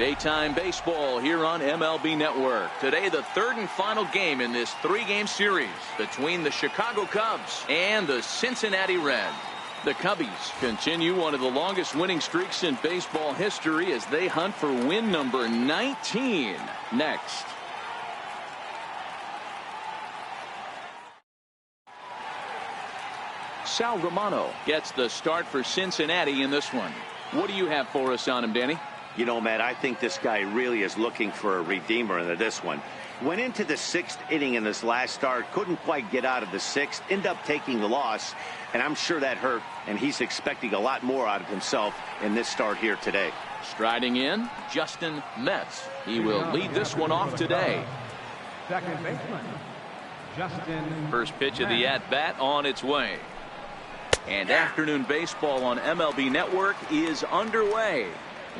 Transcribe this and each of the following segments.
Daytime baseball here on MLB Network. Today, the third and final game in this three-game series between the Chicago Cubs and the Cincinnati Reds. The Cubbies continue one of the longest winning streaks in baseball history as they hunt for win number 19 next. Sal Romano gets the start for Cincinnati in this one. What do you have for us on him, Danny? You know, Matt, I think this guy really is looking for a redeemer in this one. Went into the sixth inning in this last start, couldn't quite get out of the sixth, ended up taking the loss, and I'm sure that hurt, and he's expecting a lot more out of himself in this start here today. Striding in, Justin Metz. He will lead this one off today. Second baseman, Justin. First pitch of the at-bat on its way. And afternoon baseball on MLB Network is underway.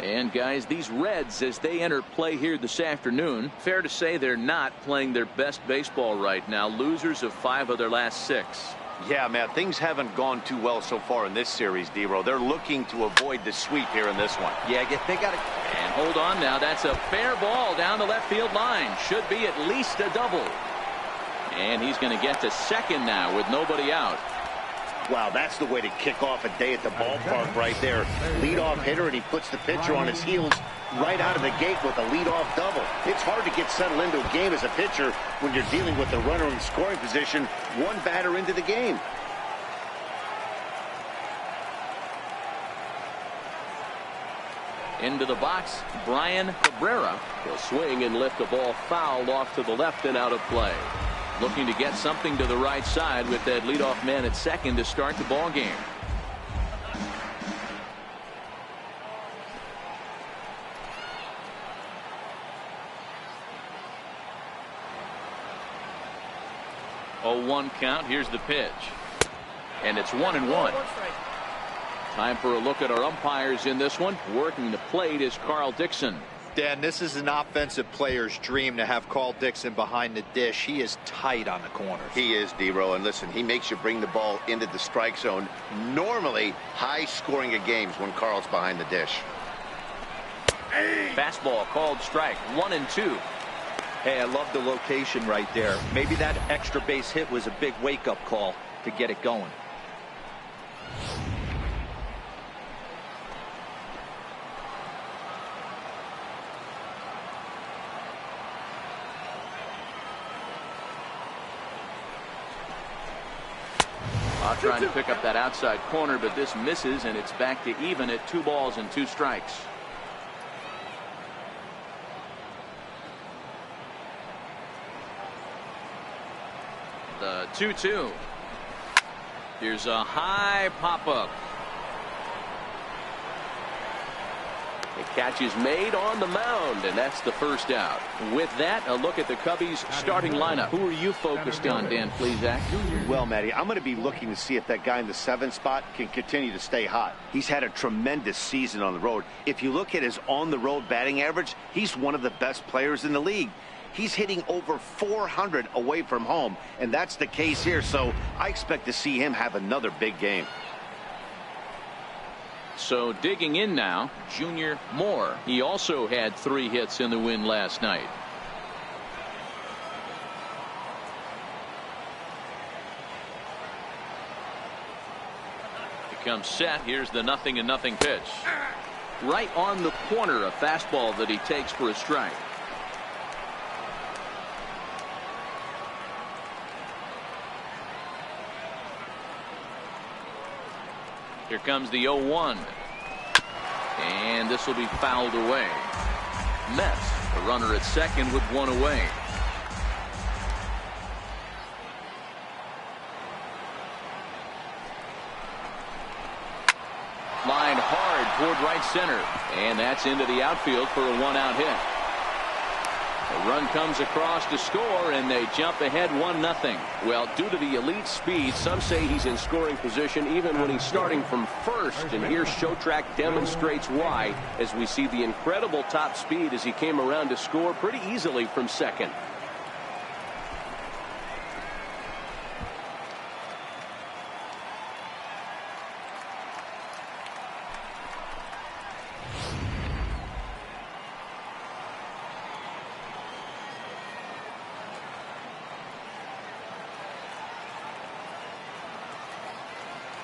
And guys, these Reds, as they enter play here this afternoon, fair to say they're not playing their best baseball right now. Losers of 5 of their last 6. Yeah, Matt, things haven't gone too well so far in this series, D-Row. They're looking to avoid the sweep here in this one. Yeah, they got it. And hold on now, that's a fair ball down the left field line. Should be at least a double. And he's going to get to second now with nobody out. Wow, that's the way to kick off a day at the ballpark right there. Leadoff hitter, and he puts the pitcher on his heels right out of the gate with a leadoff double. It's hard to get settled into a game as a pitcher when you're dealing with a runner in scoring position, one batter into the game. Into the box, Brian Cabrera. He'll swing and lift the ball foul off to the left and out of play. Looking to get something to the right side with that leadoff man at second to start the ball game. Oh, 1 count. Here's the pitch. And it's 1-1. Time for a look at our umpires in this one. Working the plate is Carl Dixon. Dan, this is an offensive player's dream to have Carl Dixon behind the dish. He is tight on the corners. He is, D-Row, and listen, he makes you bring the ball into the strike zone. Normally, high scoring of games when Carl's behind the dish. Fastball called strike, 1-2. Hey, I love the location right there. Maybe that extra base hit was a big wake-up call to get it going. Trying to pick up that outside corner, but this misses, and it's back to even at 2 balls and 2 strikes. The 2-2. Here's a high pop-up. The catch is made on the mound, and that's the first out. With that, a look at the Cubbies' starting lineup. Who are you focused on, Dan Plesac? Well, Matty, I'm going to be looking to see if that guy in the 7th spot can continue to stay hot. He's had a tremendous season on the road. If you look at his on-the-road batting average, he's one of the best players in the league. He's hitting over 400 away from home, and that's the case here, so I expect to see him have another big game. So digging in now, Junior Moore. He also had 3 hits in the win last night. He comes set. Here's the 0-0 pitch. Right on the corner, a fastball that he takes for a strike. Here comes the 0-1. And this will be fouled away. Metz, the runner at second with 1 away. Lined hard toward right center. And that's into the outfield for a 1-out hit. The run comes across to score, and they jump ahead 1-0. Well, due to the elite speed, some say he's in scoring position even when he's starting from first. And here Showtrack demonstrates why, as we see the incredible top speed as he came around to score pretty easily from second.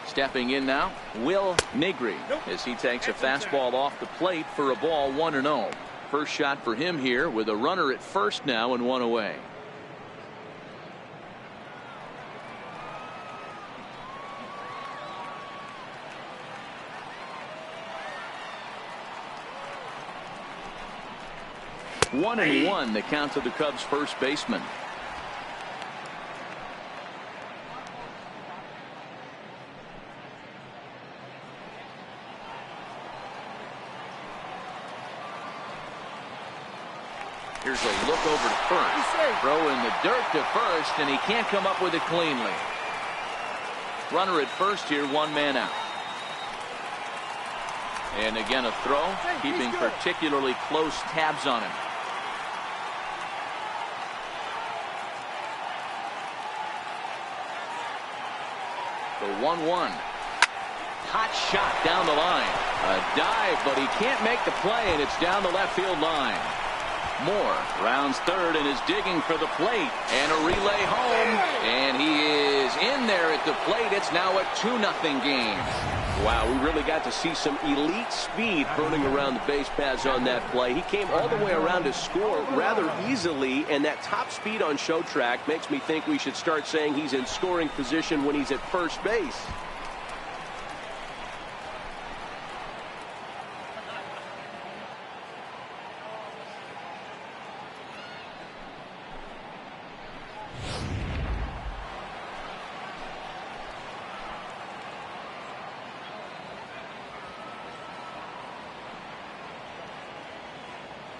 Stepping in now, Will Negri, as he takes a fastball off the plate for a ball 1-0. First shot for him here with a runner at first now and one away. One and one, the count to the Cubs first baseman. Here's a look over to first. Throw in the dirt to first, and he can't come up with it cleanly. Runner at first here, one man out. And again a throw, keeping particularly close tabs on him. The 1-1. Hot shot down the line. A dive, but he can't make the play, and it's down the left field line. Moore rounds third and is digging for the plate, and a relay home, and he is in there at the plate. It's now a 2-0 game. Wow, we really got to see some elite speed burning around the base paths on that play. He came all the way around to score rather easily, and that top speed on show track makes me think we should start saying he's in scoring position when he's at first base.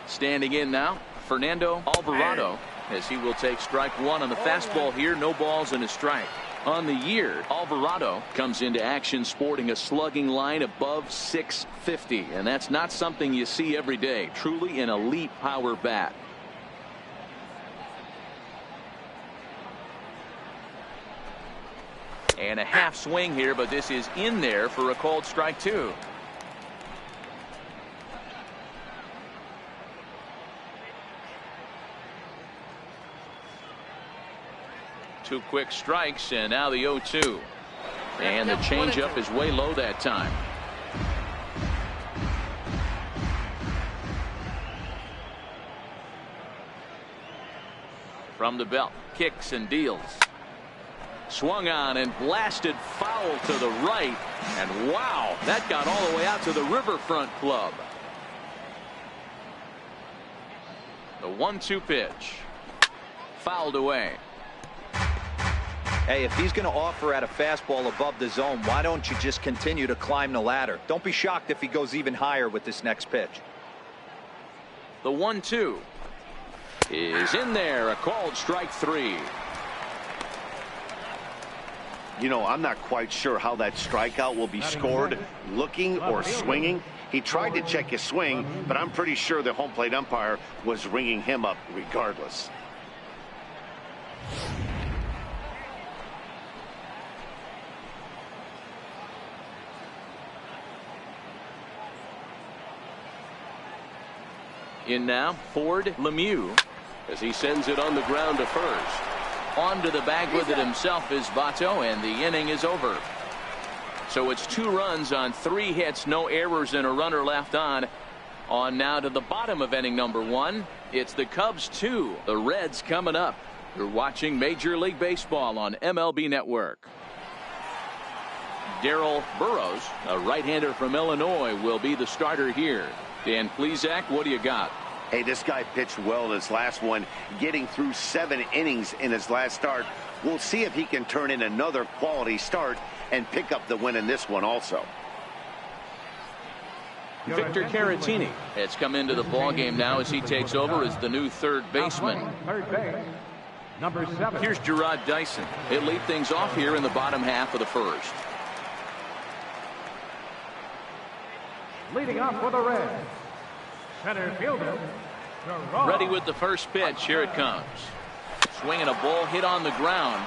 Standing in now, Fernando Alvarado, as he will take strike one on the fastball here. No balls and a strike. On the year, Alvarado comes into action sporting a slugging line above 650, and that's not something you see every day. Truly an elite power bat. And a half swing here, but this is in there for a called strike two. Two quick strikes, and now the 0-2. And the changeup is way low that time. From the belt, kicks and deals. Swung on and blasted foul to the right. And wow, that got all the way out to the Riverfront Club. The 1-2 pitch. Fouled away. Hey, if he's going to offer at a fastball above the zone, why don't you just continue to climb the ladder? Don't be shocked if he goes even higher with this next pitch. The 1-2 is in there, a called strike three. You know, I'm not quite sure how that strikeout will be scored, looking or swinging. He tried to check his swing, but I'm pretty sure the home plate umpire was ringing him up regardless. In now, Ford Lemieux, as he sends it on the ground to first. Onto the bag with it himself is Votto, and the inning is over. So it's 2 runs on 3 hits, no errors, and a runner left on. On now to the bottom of inning number 1. It's the Cubs 2, the Reds coming up. You're watching Major League Baseball on MLB Network. Darrell Burrows, a right-hander from Illinois, will be the starter here. Dan Plesac, what do you got? Hey, this guy pitched well in his last one, getting through 7 innings in his last start. We'll see if he can turn in another quality start and pick up the win in this one also. Victor Caratini has come into the ballgame now as he takes over as the new third baseman. Third base, number 7. Here's Gerard Dyson. He'll lead things off here in the bottom half of the first. Leading off for the Reds, center fielder, ready with the first pitch. Here it comes. Swinging a ball hit on the ground.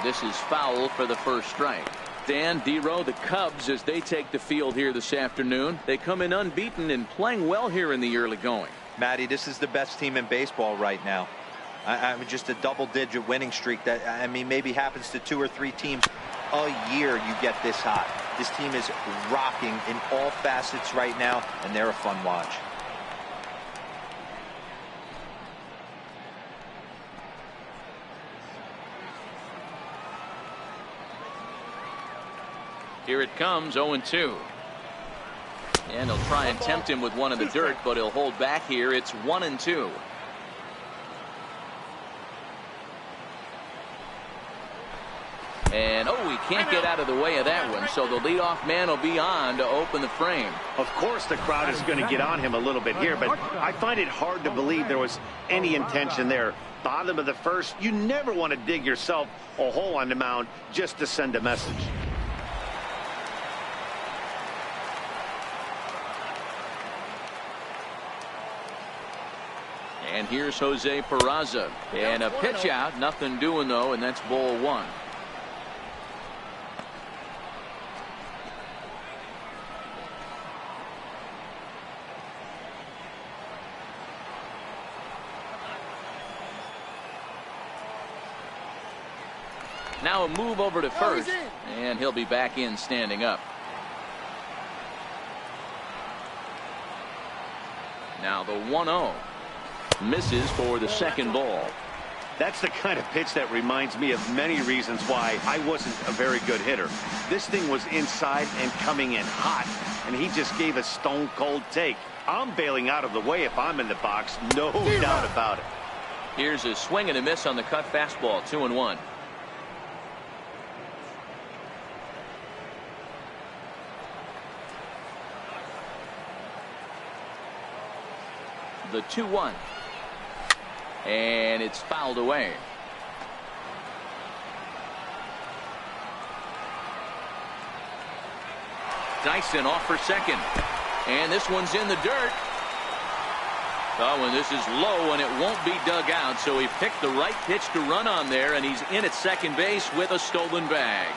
This is foul for the first strike. Dan, D-Row, the Cubs, as they take the field here this afternoon, they come in unbeaten and playing well here in the early going. Matty, this is the best team in baseball right now. I mean, just a double-digit winning streak that, I mean, maybe happens to 2 or 3 teams. a year you get this hot. This team is rocking in all facets right now, and they're a fun watch. Here it comes, 0-2. And he'll try and tempt him with one in the dirt, but he'll hold back here. It's 1-2. And, oh, he can't get out of the way of that one, so the leadoff man will be on to open the frame. Of course the crowd is going to get on him a little bit here, but I find it hard to believe there was any intention there. Bottom of the first, you never want to dig yourself a hole on the mound just to send a message. And here's Jose Peraza. And a pitch out, nothing doing though, and that's ball one. Now a move over to first, and he'll be back in standing up. Now the 1-0. Misses for the second ball. That's the kind of pitch that reminds me of many reasons why I wasn't a very good hitter. This thing was inside and coming in hot, and he just gave a stone cold take. I'm bailing out of the way if I'm in the box, no doubt about it. Here's a swing and a miss on the cut fastball, 2-1. The 2-1. And it's fouled away. Dyson off for second. And this one's in the dirt. Oh, and this is low, and it won't be dug out, so he picked the right pitch to run on there, and he's in at second base with a stolen bag.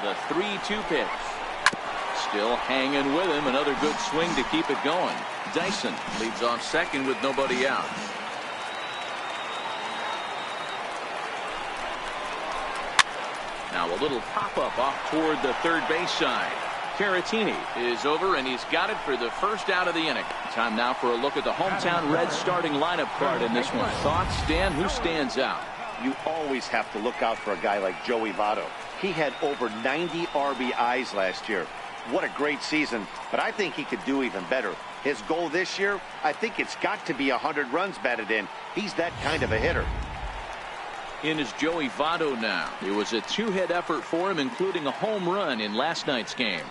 The 3-2 pitch. Still hanging with him. Another good swing to keep it going. Dyson leads off second with nobody out. Now a little pop-up off toward the third base side. Caratini is over, and he's got it for the first out of the inning. Time now for a look at the hometown Reds starting lineup card in this one. Thoughts, Stan? Who stands out? You always have to look out for a guy like Joey Votto. He had over 90 RBIs last year. What a great season, but I think he could do even better. His goal this year, I think it's got to be 100 runs batted in. He's that kind of a hitter. In is Joey Votto now. It was a two-hit effort for him, including a home run in last night's game.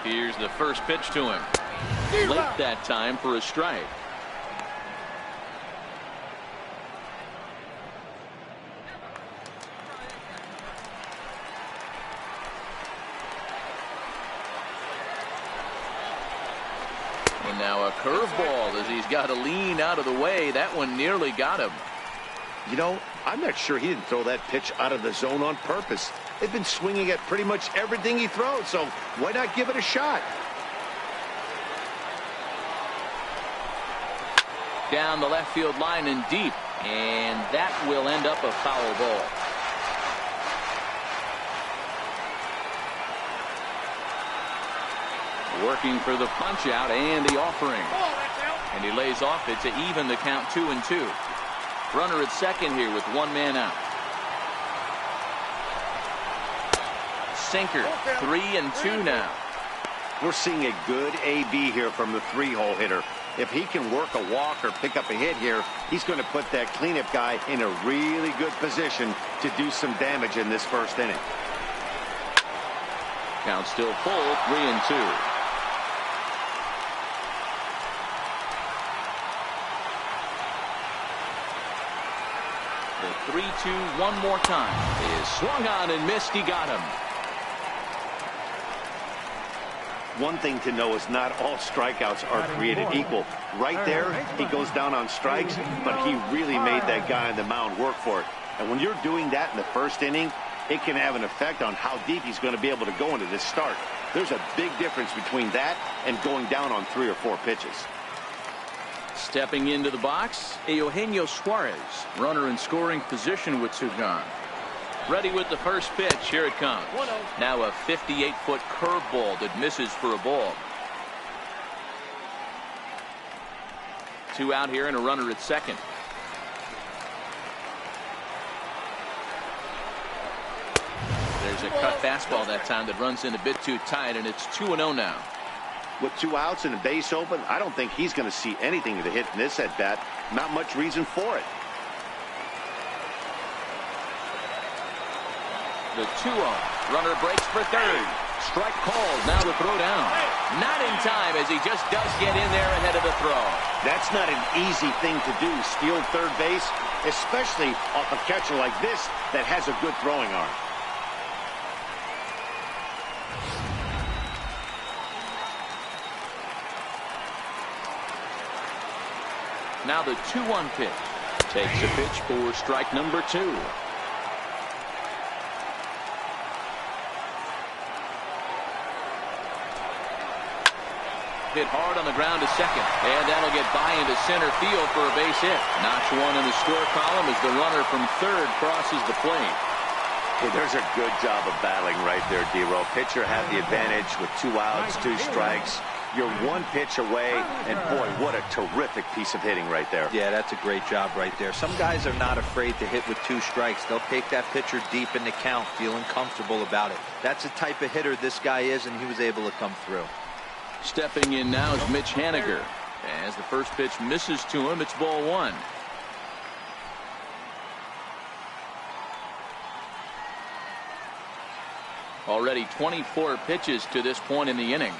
Here's the first pitch to him. Late that time for a strike. And now a curveball as he's got to lean out of the way. That one nearly got him. You know, I'm not sure he didn't throw that pitch out of the zone on purpose. They've been swinging at pretty much everything he throws, so why not give it a shot? Down the left field line and deep, and that will end up a foul ball. Working for the punch out and the offering, and he lays off it to even the count 2-2. Runner at second here with one man out. Sinker, 3-2 now. We're seeing a good AB here from the three-hole hitter. If he can work a walk or pick up a hit here, he's going to put that cleanup guy in a really good position to do some damage in this first inning. Count still full, 3-2. The 3-2 one more time is swung on and missed. He got him. One thing to know is not all strikeouts are created equal. Right there, he goes down on strikes, but he really made that guy on the mound work for it. And when you're doing that in the first inning, it can have an effect on how deep he's going to be able to go into this start. There's a big difference between that and going down on 3 or 4 pitches. Stepping into the box, Eugenio Suarez, runner in scoring position with 2 gone. Ready with the first pitch. Here it comes. Now a 58-foot curveball that misses for a ball. 2 out here and a runner at second. There's a cut fastball that time that runs in a bit too tight, and it's 2-0 now. With 2 outs and a base open, I don't think he's going to see anything to hit in this at bat. Not much reason for it. The 2-0. Runner breaks for third. Strike called. Now the throw down. Not in time, as he just does get in there ahead of the throw. That's not an easy thing to do, steal third base, especially off a catcher like this that has a good throwing arm. Now the 2-1 pitch. Takes a pitch for strike number 2. Hit hard on the ground to second, and that'll get by into center field for a base hit. Notch 1 in the score column as the runner from third crosses the plate. Hey, there's a good job of battling right there, D-Row. Pitcher had the advantage with 2 outs, 2 strikes. You're 1 pitch away, and boy, what a terrific piece of hitting right there. Yeah, that's a great job right there. Some guys are not afraid to hit with 2 strikes. They'll take that pitcher deep in the count, feeling comfortable about it. That's the type of hitter this guy is, and he was able to come through. Stepping in now is Mitch Haniger. As the first pitch misses to him, it's ball 1. Already 24 pitches to this point in the inning.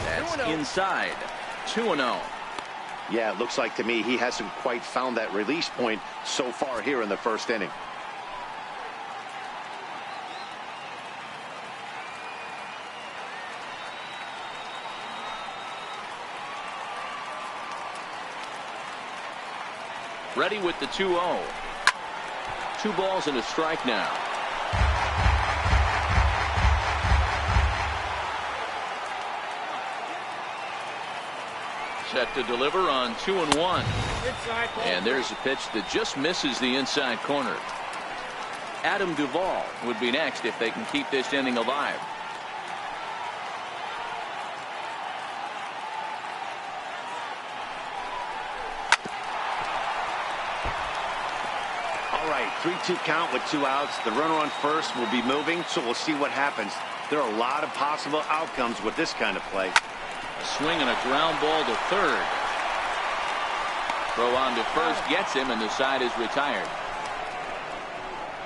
That's inside. 2-0. Yeah, it looks like to me he hasn't quite found that release point so far here in the first inning. Ready with the 2-0. 2 balls and a strike now. Set to deliver on 2-1. And there's a pitch that just misses the inside corner. Adam Duvall would be next if they can keep this inning alive. All right, 3-2 count with 2 outs. The runner on first will be moving, so we'll see what happens. There are a lot of possible outcomes with this kind of play. A swing and a ground ball to third. Throw on to first gets him, and the side is retired.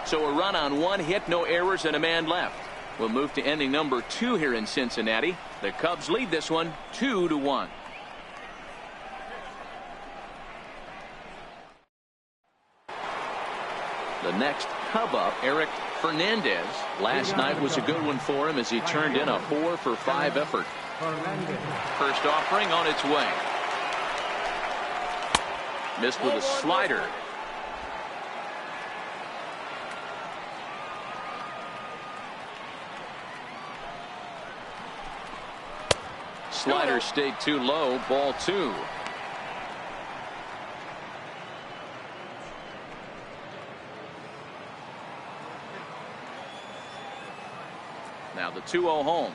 So a run on 1 hit, no errors, and a man left. We'll move to inning number 2 here in Cincinnati. The Cubs lead this one 2-1. The next Cub up, Eric Fernandez. Last night was a good one for him as he turned in a 4-for-5 effort. First offering on its way. Missed with a slider. Slider stayed too low. Ball 2. Now the 2-0 home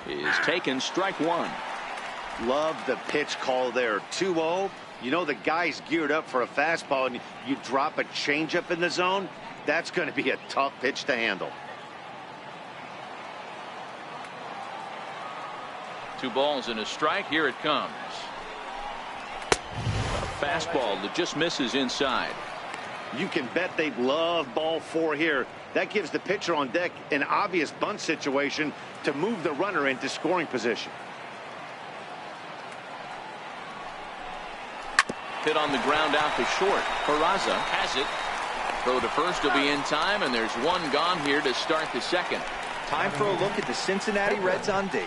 is taken. Strike 1. Love the pitch call there. 2-0. You know the guy's geared up for a fastball, and you drop a changeup in the zone. That's going to be a tough pitch to handle. 2 balls and a strike. Here it comes. A fastball that just misses inside. You can bet they love ball 4 here. That gives the pitcher on deck an obvious bunt situation to move the runner into scoring position. Hit on the ground out to short. Peraza has it. Throw to first will be in time, and there's one gone here to start the second. Time for a look at the Cincinnati Reds on D.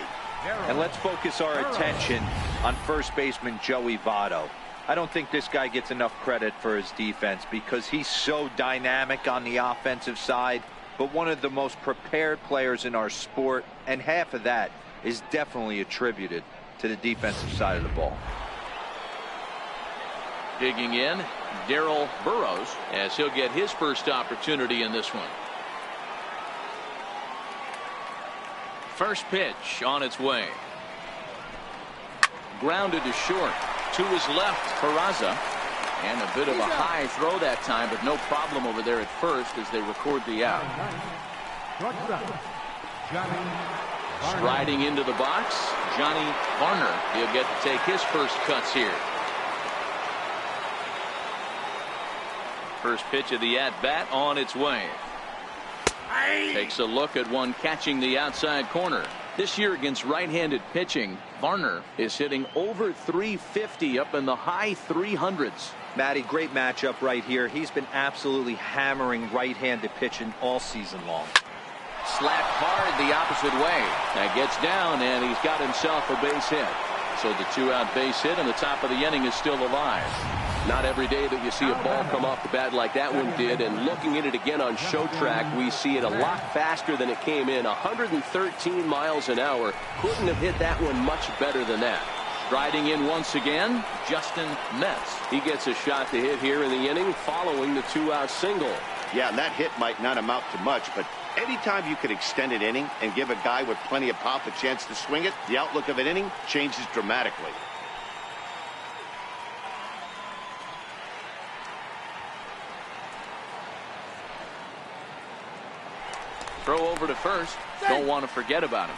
And let's focus our attention on first baseman Joey Votto. I don't think this guy gets enough credit for his defense because he's so dynamic on the offensive side, but one of the most prepared players in our sport, and half of that is definitely attributed to the defensive side of the ball. Digging in, Darryl Burrows, as he'll get his first opportunity in this one. First pitch on its way. Grounded to short. To his left, Peraza. And a bit of a high throw that time, but no problem over there at first as they record the out. Striding into the box, Johnny Varner. He'll get to take his first cuts here. First pitch of the at-bat on its way. Takes a look at one catching the outside corner. This year against right-handed pitching, Varner is hitting over 350 up in the high 300s. Matty, great matchup right here. He's been absolutely hammering right-handed pitching all season long. Slapped hard the opposite way. That gets down, and he's got himself a base hit. So the two-out base hit, and the top of the inning is still alive. Not every day that you see a ball come off the bat like that one did, and looking at it again on show track, we see it a lot faster than it came in. 113 miles an hour. Couldn't have hit that one much better than that. Striding in once again, Justin Metz. He gets a shot to hit here in the inning following the two-out single. Yeah, and that hit might not amount to much, but anytime you can extend an inning and give a guy with plenty of pop a chance to swing it, the outlook of an inning changes dramatically. Throw over to first. Don't want to forget about him.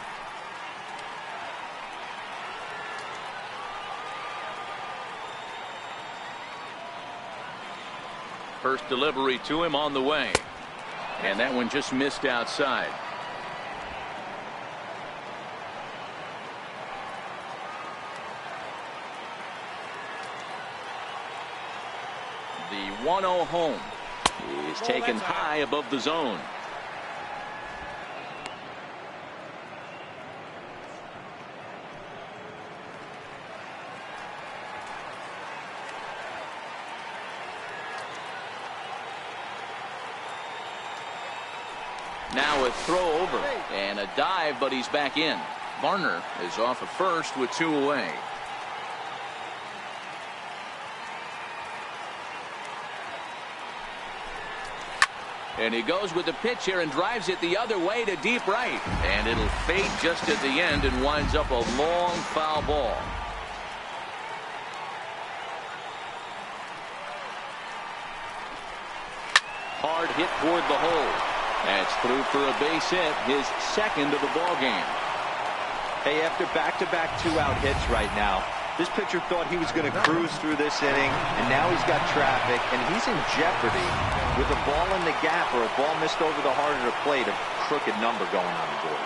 First delivery to him on the way. And that one just missed outside. The 1-0 home is taken high above the zone. Now a throw over and a dive, but he's back in. Varner is off at first with two away. And he goes with the pitch here and drives it the other way to deep right. And it'll fade just at the end and winds up a long foul ball. Hard hit toward the hole. That's through for a base hit, his second of the ball game. Hey, after back-to-back two-out hits right now, this pitcher thought he was going to cruise through this inning, and now he's got traffic, and he's in jeopardy with a ball in the gap or a ball missed over the heart of the plate, a crooked number going on the board.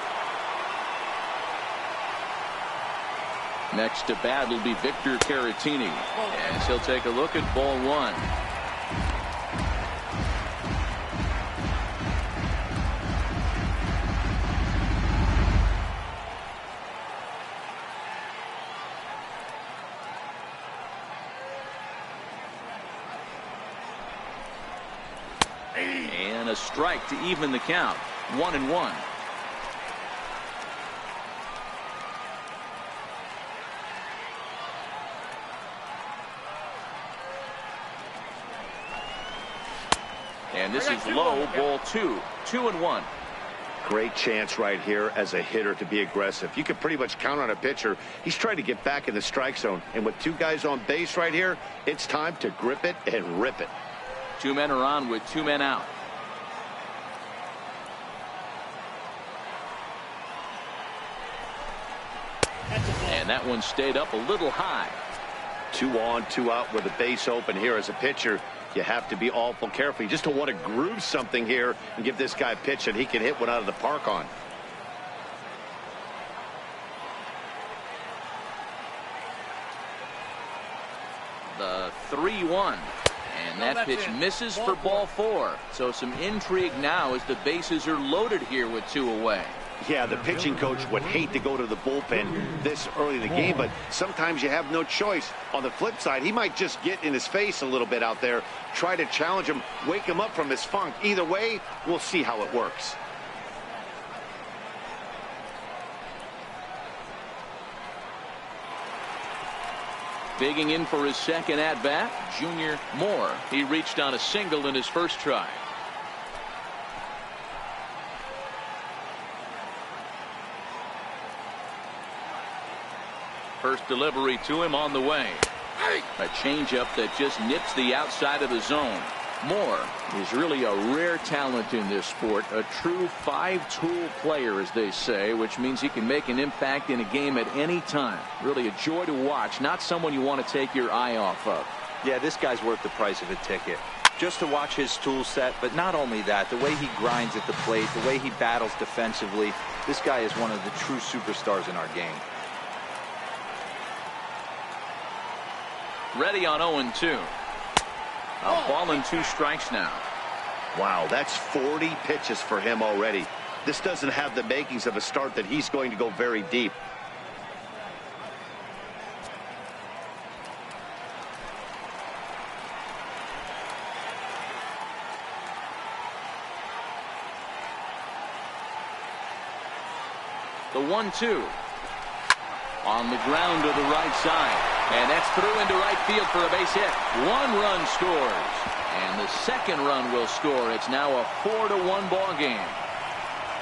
Next to bat will be Victor Caratini, as he'll take a look at ball one. And a strike to even the count. 1-1. And this is low, ball two. 2-1. Great chance right here as a hitter to be aggressive. You can pretty much count on a pitcher. He's trying to get back in the strike zone. And with two guys on base right here, it's time to grip it and rip it. Two men are on with two men out. And that one stayed up a little high. 2 on, 2 out with a base open here as a pitcher. You have to be awful careful. You just don't want to groove something here and give this guy a pitch that he can hit one out of the park on. The 3-1. And that pitch misses for ball 4. So some intrigue now as the bases are loaded here with 2 away. Yeah, the pitching coach would hate to go to the bullpen this early in the game, but sometimes you have no choice. On the flip side, he might just get in his face a little bit out there, try to challenge him, wake him up from his funk. Either way, we'll see how it works. Digging in for his second at-bat, Junior Moore. He reached on a single in his first try. First delivery to him on the way. A changeup that just nips the outside of the zone. Moore is really a rare talent in this sport, a true 5-tool player, as they say, which means he can make an impact in a game at any time. Really a joy to watch, not someone you want to take your eye off of. Yeah, this guy's worth the price of a ticket. Just to watch his tool set, but not only that, the way he grinds at the plate, the way he battles defensively, this guy is one of the true superstars in our game. Ready on 0-2. A ball and 2 strikes now. Wow, that's 40 pitches for him already. This doesn't have the makings of a start that he's going to go very deep. The 1-2. On the ground to the right side. And that's through into right field for a base hit. 1 run scores. And the second run will score. It's now a 4-1 ball game.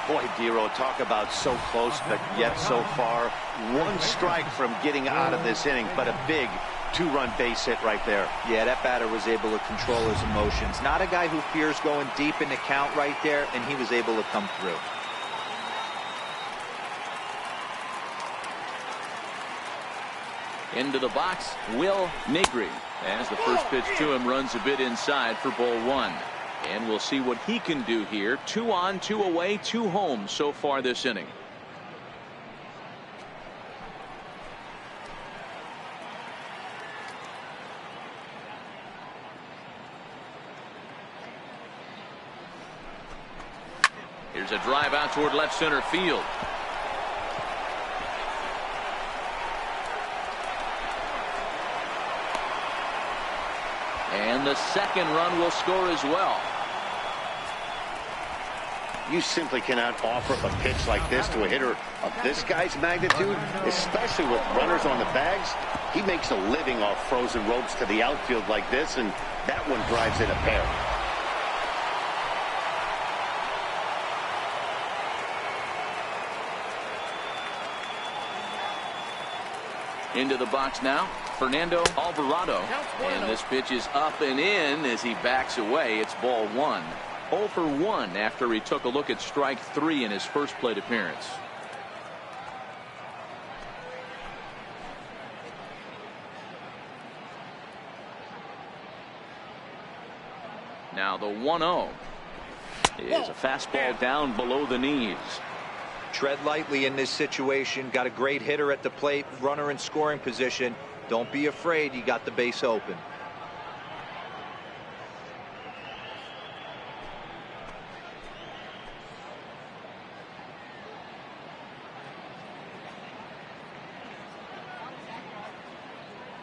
Boy, Dero, talk about so close, but yet so far. 1 strike from getting out of this inning, but a big 2-run base hit right there. Yeah, that batter was able to control his emotions. Not a guy who fears going deep in the count right there, and he was able to come through. Into the box, Will Negri. As the first pitch to him runs a bit inside for ball 1. And we'll see what he can do here. 2 on, 2 away, 2 home so far this inning. Here's a drive out toward left center field. And the second run will score as well. You simply cannot offer up a pitch like this to a hitter of this guy's magnitude, especially with runners on the bags. He makes a living off frozen ropes to the outfield like this, and that one drives in a pair. Into the box now, Fernando Alvarado. And this pitch is up and in as he backs away. It's ball 1. 0 for 1 after he took a look at strike 3 in his first plate appearance. Now the 1-0 is a fastball down below the knees. Tread lightly in this situation. Got a great hitter at the plate, runner in scoring position. Don't be afraid, you got the base open.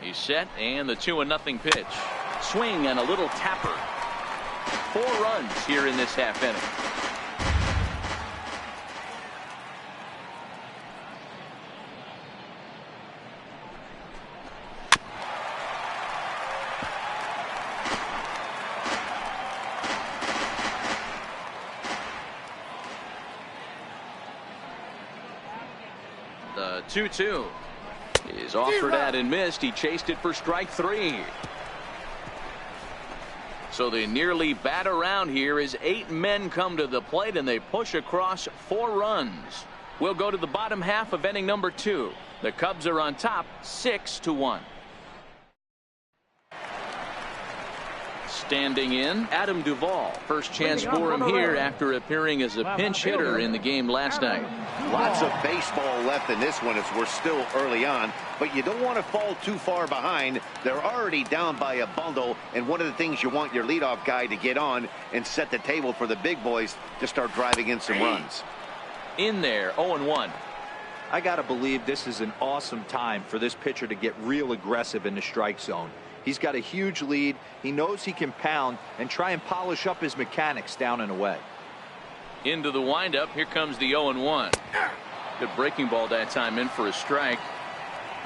He's set, and the 2-0 pitch. Swing and a little tapper. 4 runs here in this half inning. The 2-2 is offered at and missed. He chased it for strike 3. So they nearly bat around here as 8 men come to the plate and they push across 4 runs. We'll go to the bottom half of inning number 2. The Cubs are on top 6-1. Standing in, Adam Duvall. First chance for him here after appearing as a pinch hitter in the game last night. Lots of baseball left in this one as we're still early on, but you don't want to fall too far behind. They're already down by a bundle, and one of the things you want your leadoff guy to get on and set the table for the big boys to start driving in some runs. In there, 0-1. I got to believe this is an awesome time for this pitcher to get real aggressive in the strike zone. He's got a huge lead. He knows he can pound and try and polish up his mechanics down and away. Into the windup. Here comes the 0-1. Good breaking ball that time, in for a strike.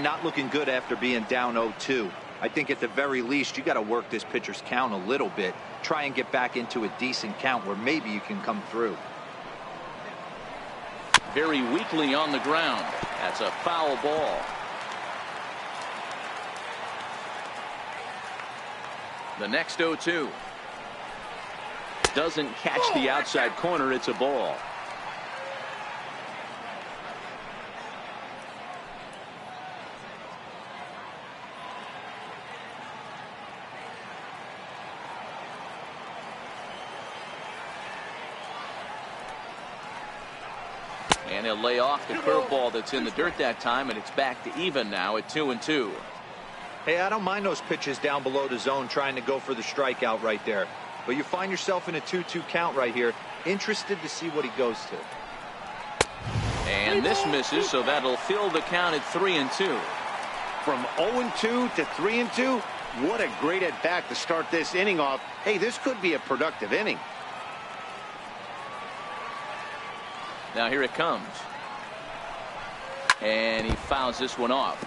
Not looking good after being down 0-2. I think at the very least you got to work this pitcher's count a little bit. Try and get back into a decent count where maybe you can come through. Very weakly on the ground. That's a foul ball. The next 0-2. Doesn't catch the outside corner. It's a ball. And he'll lay off the curveball that's in the dirt that time, and it's back to even now at 2-2. Hey, I don't mind those pitches down below the zone trying to go for the strikeout right there. But you find yourself in a 2-2 count right here. Interested to see what he goes to. And this misses, so that'll fill the count at 3-2. From 0-2 to 3-2, what a great at-bat to start this inning off. Hey, this could be a productive inning. Now here it comes. And he fouls this one off.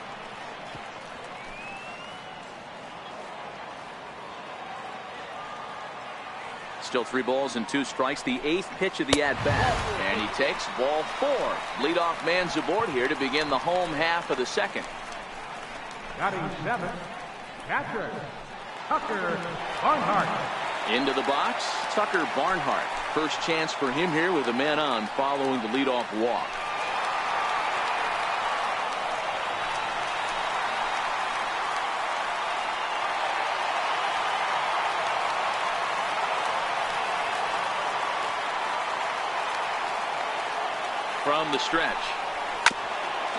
Still 3 balls and 2 strikes. The 8th pitch of the at-bat. And he takes ball 4. Leadoff man's aboard here to begin the home half of the second. Batting 7th, catcher, Tucker Barnhart. Into the box, Tucker Barnhart. First chance for him here with a man on following the leadoff walk. From the stretch.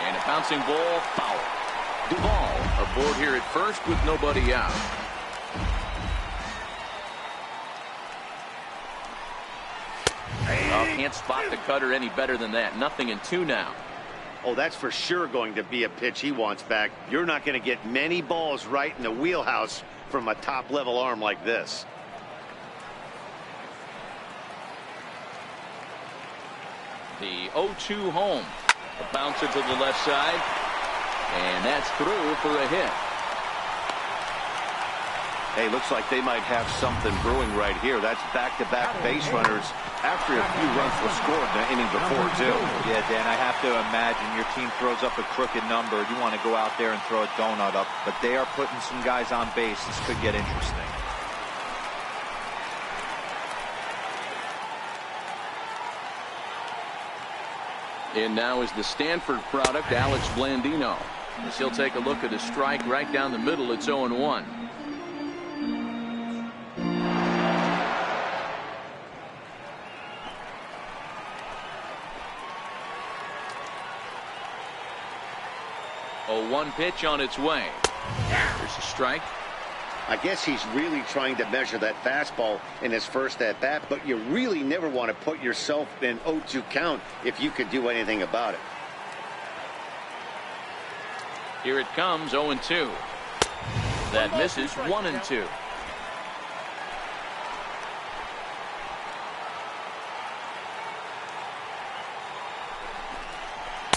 And a bouncing ball, foul. Duvall aboard here at first with nobody out. Oh, can't spot the cutter any better than that. 0-2 now. Oh, that's for sure going to be a pitch he wants back. You're not going to get many balls right in the wheelhouse from a top-level arm like this. The 0-2 home. A bouncer to the left side. And that's through for a hit. Hey, looks like they might have something brewing right here. That's back-to-back base runners after a few runs were scored in the inning before, too. Yeah, Dan, I have to imagine your team throws up a crooked number. You want to go out there and throw a donut up, but they are putting some guys on base. This could get interesting. And now is the Stanford product, Alex Blandino. As he'll take a look at a strike right down the middle. It's 0-1. A 1 pitch on its way. There's a strike. I guess he's really trying to measure that fastball in his first at-bat, but you really never want to put yourself in 0-2 count if you could do anything about it. Here it comes, 0-2. That misses, 1-2.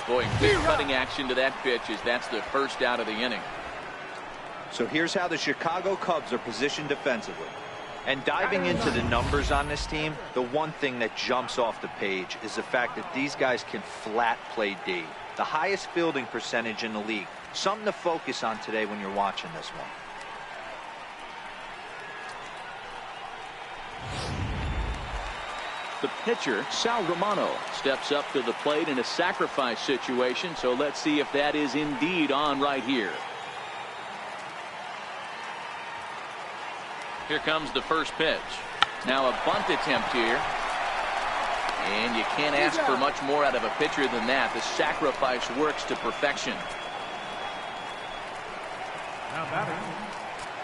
Boy, good cutting action to that pitch as that's the first out of the inning. So here's how the Chicago Cubs are positioned defensively. And diving into the numbers on this team, the one thing that jumps off the page is the fact that these guys can flat play D. The highest fielding percentage in the league. Something to focus on today when you're watching this one. The pitcher, Sal Romano, steps up to the plate in a sacrifice situation. So let's see if that is indeed on right here. Here comes the first pitch. Now a bunt attempt here. And you can't ask for much more out of a pitcher than that. The sacrifice works to perfection. Now batting,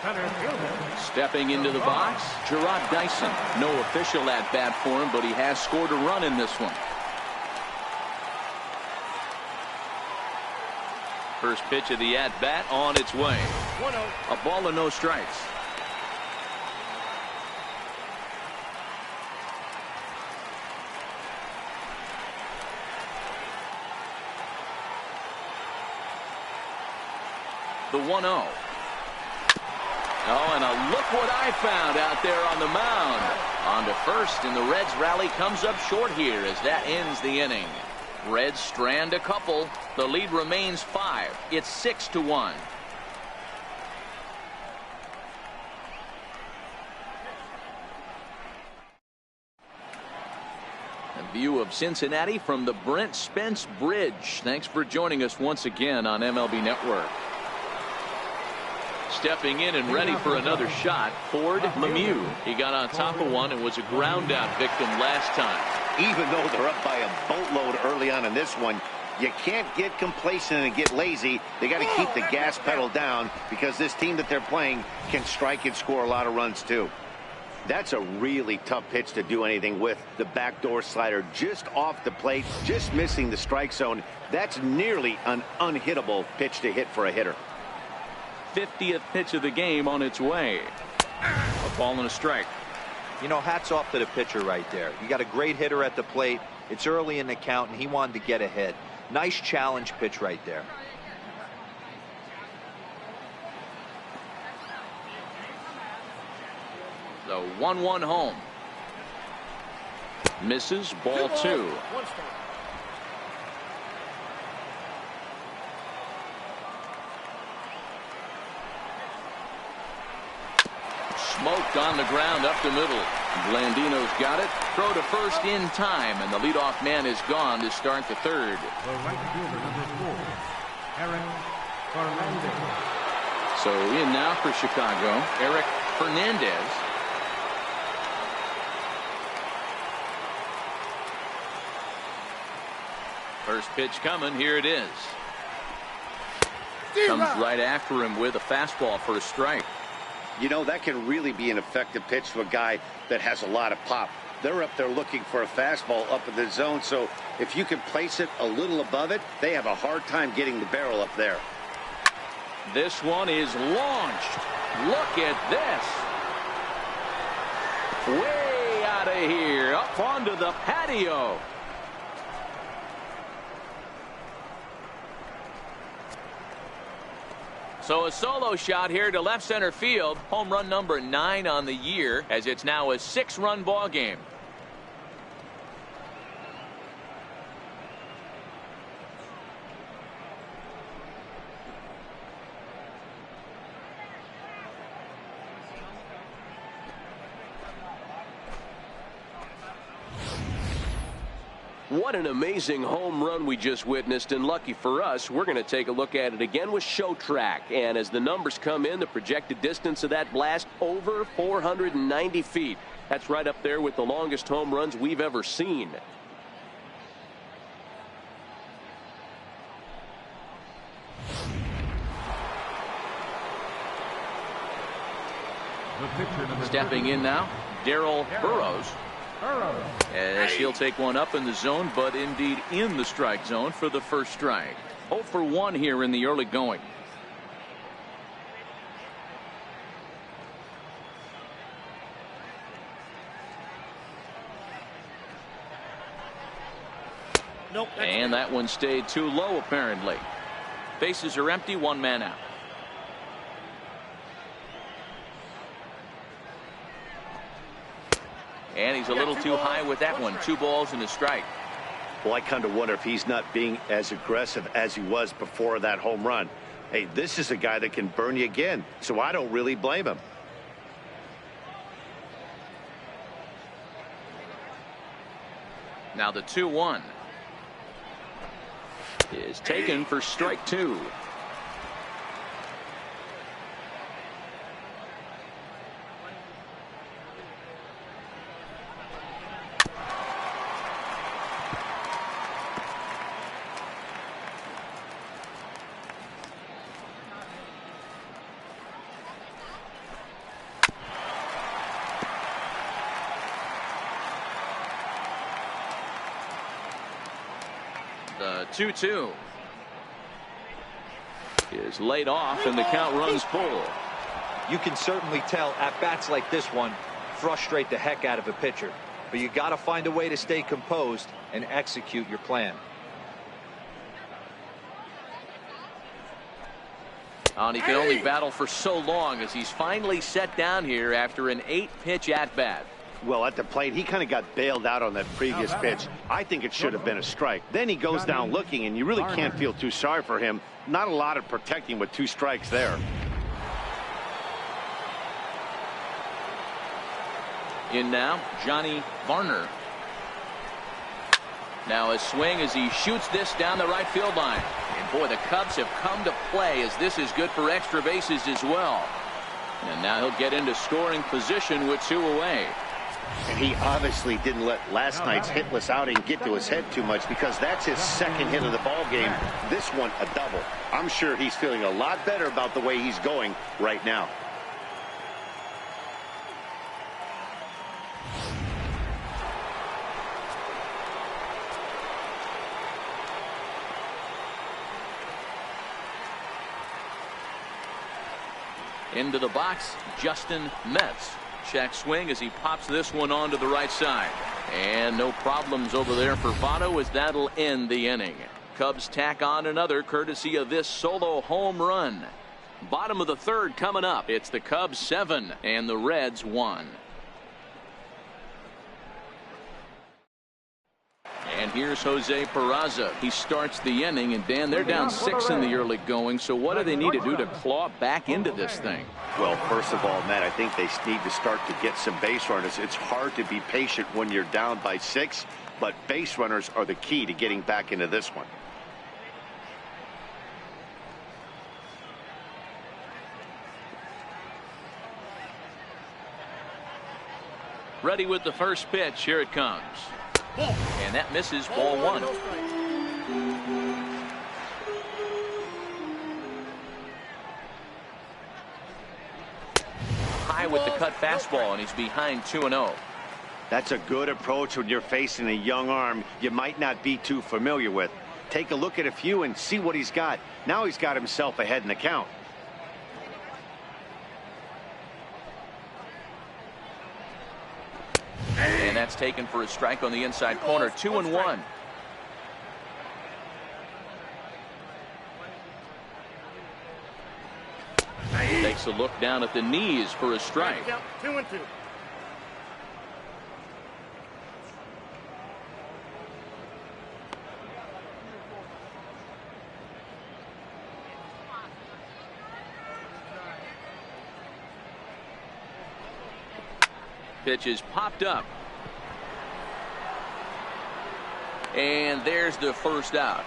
center fielder. Stepping into the box, Gerard Dyson. No official at bat for him, but he has scored a run in this one. First pitch of the at-bat on its way. 1-0. A ball and no strikes. The 1-0. Oh, and look what I found out there on the mound. On to first, and the Reds rally comes up short here as that ends the inning. Reds strand a couple. The lead remains 5. It's 6-1. A view of Cincinnati from the Brent Spence Bridge. Thanks for joining us once again on MLB Network. Stepping in and ready for another shot, Ford Lemieux. He got on top of one and was a ground out victim last time. Even though they're up by a boatload early on in this one, you can't get complacent and get lazy. They got to keep the gas pedal down because this team that they're playing can strike and score a lot of runs too. That's a really tough pitch to do anything with. The backdoor slider just off the plate, just missing the strike zone. That's nearly an unhittable pitch to hit for a hitter. 50th pitch of the game on its way. A ball and a strike. You know, hats off to the pitcher right there. You got a great hitter at the plate. It's early in the count, and he wanted to get ahead. Nice challenge pitch right there. The 1-1 home. Misses, ball 2. Smoked on the ground up the middle. Blandino's got it. Throw to first in time, and the leadoff man is gone to start the third. The right fielder, number 4, Eric Fernandez. So in now for Chicago, Eric Fernandez. First pitch coming. Here it is. Comes right after him with a fastball for a strike. You know, that can really be an effective pitch to a guy that has a lot of pop. They're up there looking for a fastball up in the zone, so if you can place it a little above it, they have a hard time getting the barrel up there. This one is launched. Look at this. Way out of here, up onto the patio. So a solo shot here to left center field. Home run number 9 on the year, as it's now a 6-run ball game. What an amazing home run we just witnessed, and lucky for us, we're going to take a look at it again with Show Track. And as the numbers come in, the projected distance of that blast, over 490 feet. That's right up there with the longest home runs we've ever seen. Stepping in now, Darrell Burrows. As he'll take one up in the zone, but indeed in the strike zone for the first strike. 0 for 1 here in the early going. Nope. And that one stayed too low, apparently. Bases are empty, 1 man out. And he's a little too high with that one. 2 balls and a strike. Well, I kind of wonder if he's not being as aggressive as he was before that home run. Hey, this is a guy that can burn you again, so I don't really blame him. Now the 2-1 is taken for strike 2. The 2-2 is laid off, and the count runs full. You can certainly tell at bats like this one frustrate the heck out of a pitcher, but you got to find a way to stay composed and execute your plan. And he can only battle for so long as he's finally set down here after an 8-pitch at-bat. Well, at the plate, he kind of got bailed out on that previous pitch. I think it should have been a strike. Then he goes down looking, and you really can't feel too sorry for him. Not a lot of protecting with 2 strikes there. In now, Johnny Varner. Now a swing as he shoots this down the right field line. And boy, the Cubs have come to play as this is good for extra bases as well. And now he'll get into scoring position with 2 away. And he obviously didn't let last night's hitless outing get to his head too much, because that's his 2nd hit of the ball game. This one a double. I'm sure he's feeling a lot better about the way he's going right now. Into the box, Justin Metz. Check swing as he pops this one onto the right side. And no problems over there for Votto, as that'll end the inning. Cubs tack on another courtesy of this solo home run. Bottom of the 3rd coming up. It's the Cubs 7 and the Reds 1. And here's Jose Peraza. He starts the inning, and Dan, they're down 6 in the early going. So what do they need to do to claw back into this thing? Well, first of all, Matt, I think they need to start to get some base runners. It's hard to be patient when you're down by 6, but base runners are the key to getting back into this one. Ready with the first pitch. Here it comes. And that misses, ball 1. High with the cut fastball, and he's behind 2-0. That's a good approach when you're facing a young arm you might not be too familiar with. Take a look at a few and see what he's got. Now he's got himself ahead in the count. And that's taken for a strike on the inside corner. 2-1. Takes a look down at the knees for a strike. 2-2. Pitch is popped up. And there's the first out.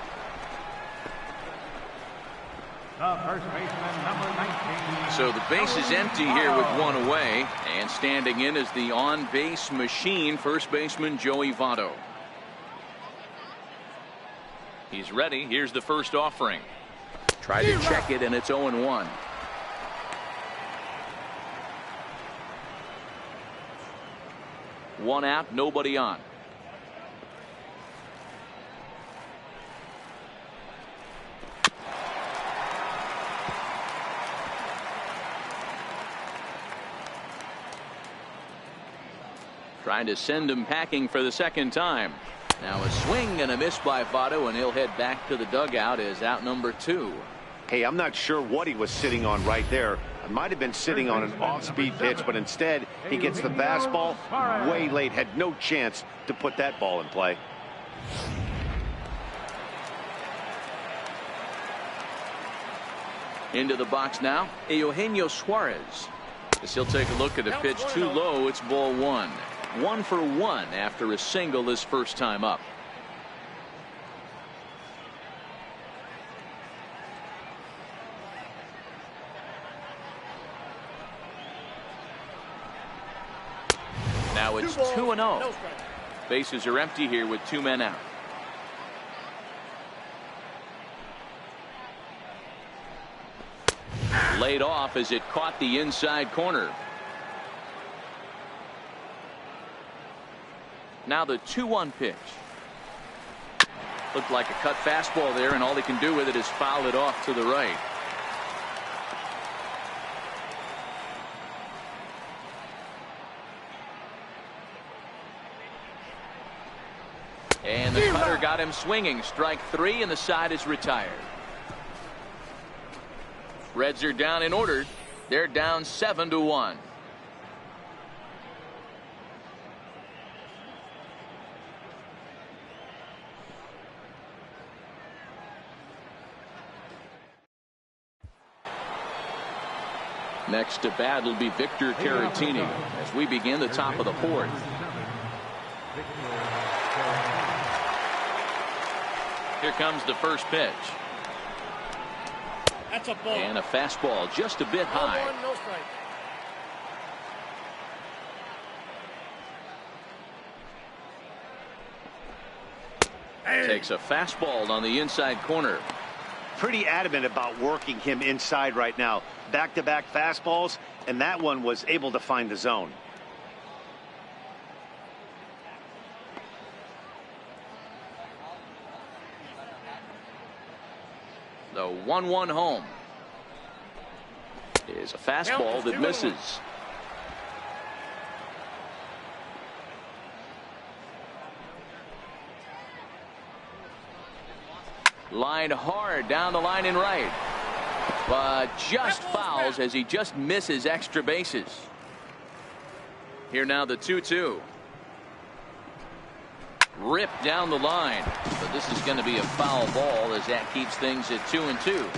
The first baseman, number 19. So the base is empty here with 1 away. And standing in is the on-base machine, first baseman Joey Votto. He's ready. Here's the first offering. Try to check it, and it's 0-1. One out, nobody on. Trying to send him packing for the 2nd time. Now a swing and a miss by Votto, and he'll head back to the dugout as out number 2. Hey, I'm not sure what he was sitting on right there. It might have been sitting on an off-speed pitch, but instead he gets the fastball way late. Had no chance to put that ball in play. Into the box now, Eugenio Suarez. As he'll take a look at a pitch too low, it's ball 1. 1 for 1 after a single his first time up. Now it's 2-0. Bases are empty here with 2 men out. Laid off as it caught the inside corner. Now the 2-1 pitch. Looked like a cut fastball there, and all he can do with it is foul it off to the right. And the cutter got him swinging. Strike 3, and the side is retired. Reds are down in order. They're down 7-1. Next to bat will be Victor Caratini as we begin the top of the 4th. Here comes the first pitch. That's a ball. And a fastball just a bit high. No ball, no strike. Takes a fastball on the inside corner. Pretty adamant about working him inside right now. Back-to-back fastballs, and that one was able to find the zone. The 1-1 home is a fastball that misses. Line hard down the line and right, but just fouls as he just misses extra bases. Here now the 2-2. Ripped down the line, but this is going to be a foul ball as that keeps things at 2-2.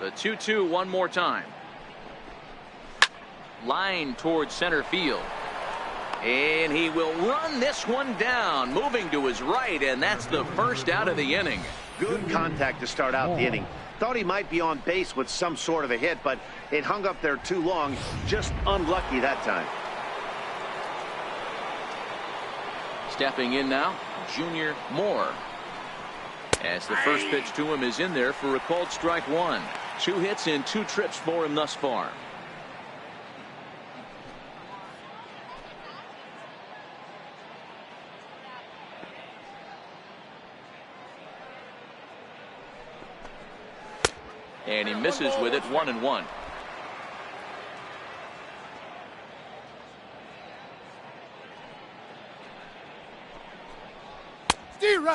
The 2-2 one more time. Line towards center field. And he will run this one down, moving to his right, and that's the first out of the inning. Good contact to start out the inning. Thought he might be on base with some sort of a hit, but it hung up there too long. Just unlucky that time. Stepping in now, Junior Moore. As the first pitch to him is in there for a called strike 1. 2 hits in 2 trips for him thus far. And he misses with it, 1-1.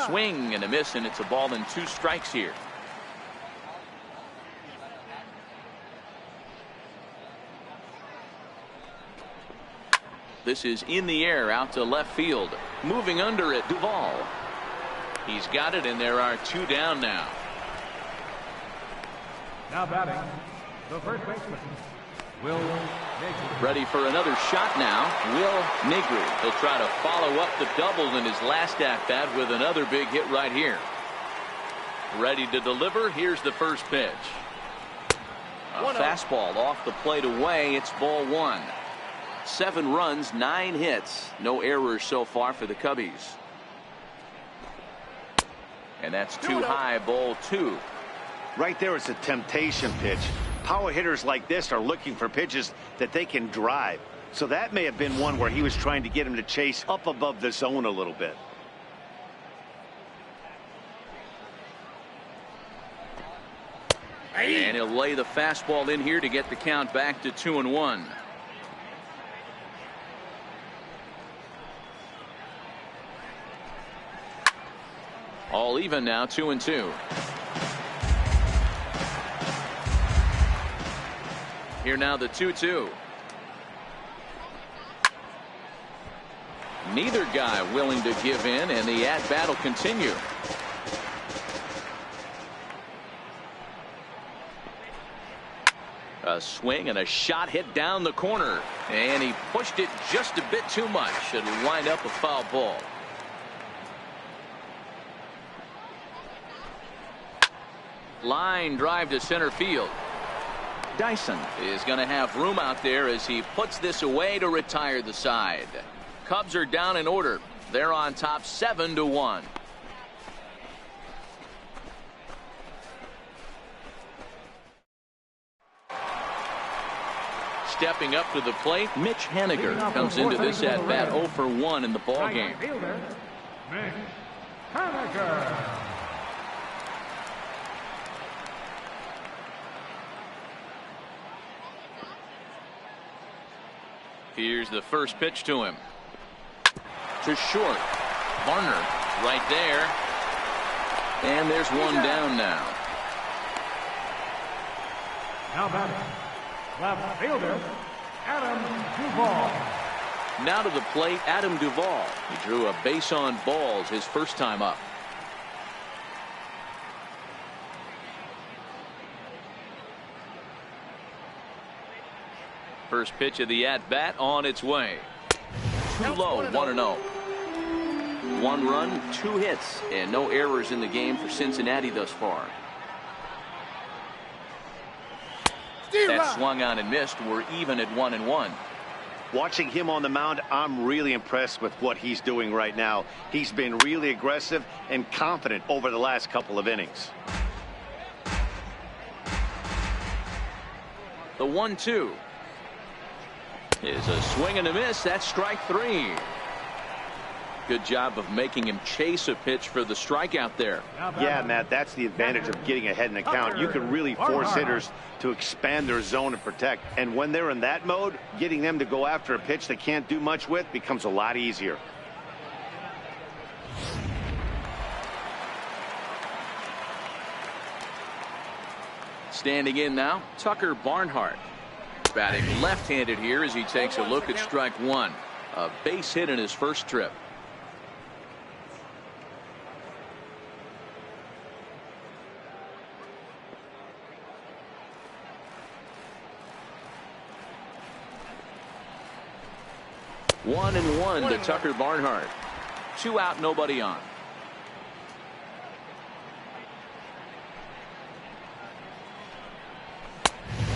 Swing and a miss, and it's a ball and 2 strikes here. This is in the air out to left field. Moving under it, Duvall. He's got it, and there are 2 down now. Now batting, the first baseman, Will Negri. Ready for another shot now, Will Negri. He'll try to follow up the double in his last at-bat with another big hit right here. Ready to deliver. Here's the first pitch. A fastball off the plate away. It's ball 1. 7 runs, 9 hits. No errors so far for the Cubbies. And that's too high, ball 2. Right there is a temptation pitch. Power hitters like this are looking for pitches that they can drive. So that may have been one where he was trying to get him to chase up above the zone a little bit. And he'll lay the fastball in here to get the count back to 2-1. All even now, 2-2. Here now the 2-2. Neither guy willing to give in, and the at-bat will continue. A swing and a shot hit down the corner, and he pushed it just a bit too much. It'll wind up a foul ball. Line drive to center field. Dyson is going to have room out there as he puts this away to retire the side. Cubs are down in order. They're on top 7-1. Stepping up to the plate, Mitch Haniger comes into this at bat 0 for 1 in the ball game. Mitch Haniger. Here's the first pitch to him. To short. Varner right there. And there's one down now. Now batting, left fielder, Adam Duvall. Now to the plate, Adam Duvall. He drew a base on balls his first time up. First pitch of the at-bat on its way. Too low, 1-0. 1 run, 2 hits, and no errors in the game for Cincinnati thus far. That swung on and missed. We're even at 1-1. Watching him on the mound, I'm really impressed with what he's doing right now. He's been really aggressive and confident over the last couple of innings. The 1-2 is a swing and a miss. That's strike 3. Good job of making him chase a pitch for the strikeout there. Yeah, Matt, that's the advantage of getting ahead in the count. You can really force hitters to expand their zone and protect. And when they're in that mode, getting them to go after a pitch they can't do much with becomes a lot easier. Standing in now, Tucker Barnhart. Batting left-handed here as he takes a look at strike 1. A base hit in his first trip. One and one to Tucker Barnhart. 2 out, nobody on.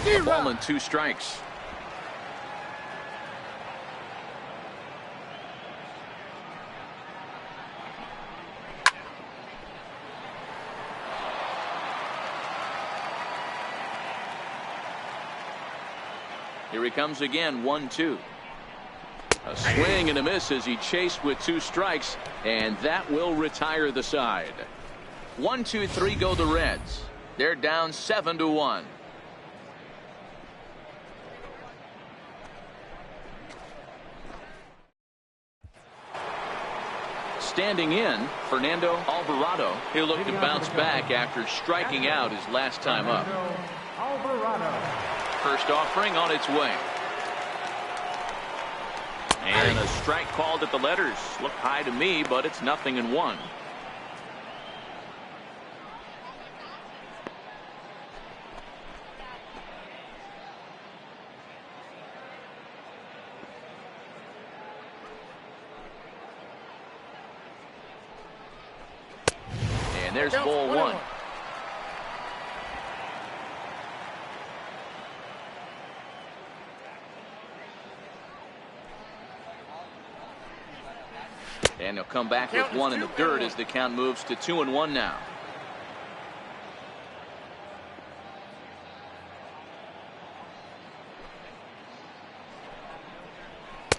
A ball and 2 strikes. Here he comes again, 1-2. A swing and a miss as he chased with 2 strikes, and that will retire the side. 1-2-3 go the Reds. They're down 7-1. Standing in, Fernando Alvarado. He'll look to bounce back after striking out his last time up. First offering on its way. And a strike called at the letters. Looked high to me, but it's 0-1. And there's ball 1. And he'll come back with 1 in the dirt as the count moves to 2-1 now.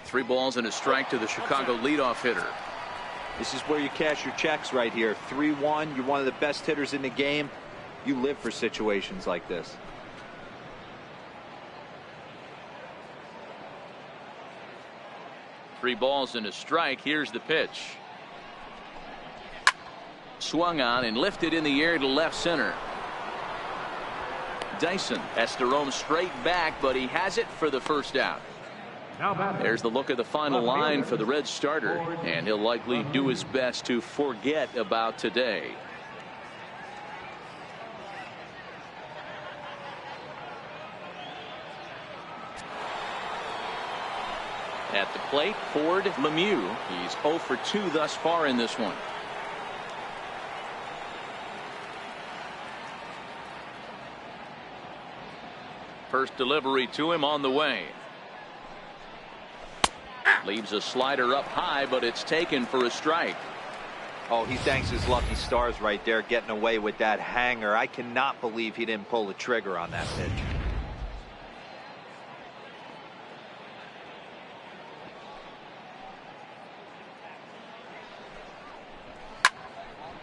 Three balls and a strike to the Chicago leadoff hitter. This is where you cash your checks right here. 3-1. You're one of the best hitters in the game. You live for situations like this. Three balls and a strike. Here's the pitch. Swung on and lifted in the air to left center. Dyson has to roam straight back, but he has it for the first out. There's the look at the final line for the Reds starter, and he'll likely do his best to forget about today. At the plate, Ford Lemieux. He's 0 for 2 thus far in this one. First delivery to him on the way. Leaves a slider up high, but it's taken for a strike. Oh, he thanks his lucky stars right there, getting away with that hanger. I cannot believe he didn't pull the trigger on that pitch.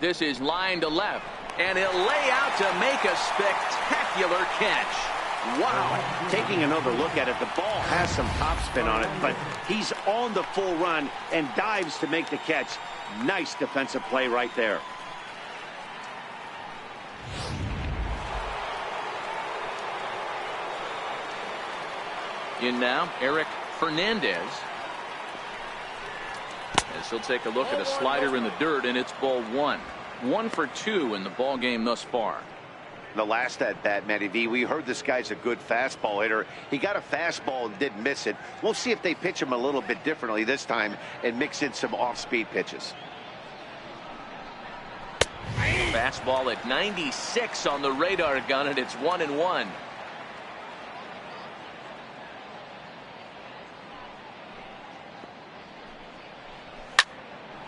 This is line to left. And he'll lay out to make a spectacular catch. Wow. Taking another look at it, the ball has some topspin on it, but he's on the full run and dives to make the catch. Nice defensive play right there. In now, Eric Fernandez. As he'll take a look at a slider in the dirt, and it's ball one. 1 for 2 in the ball game thus far. The last at bat, Matty V, we heard this guy's a good fastball hitter. He got a fastball and didn't miss it. We'll see if they pitch him a little bit differently this time and mix in some off-speed pitches. Fastball at 96 on the radar gun, and it's 1-1.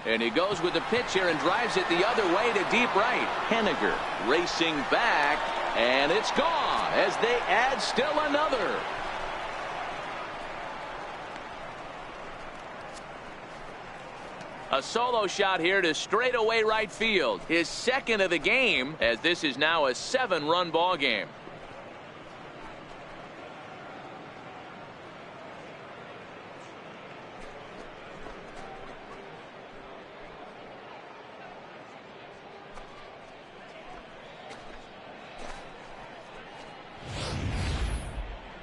And he goes with the pitch here and drives it the other way to deep right. Henniger racing back, and it's gone as they add still another. A solo shot here to straightaway right field. His second of the game, as this is now a 7-run ball game.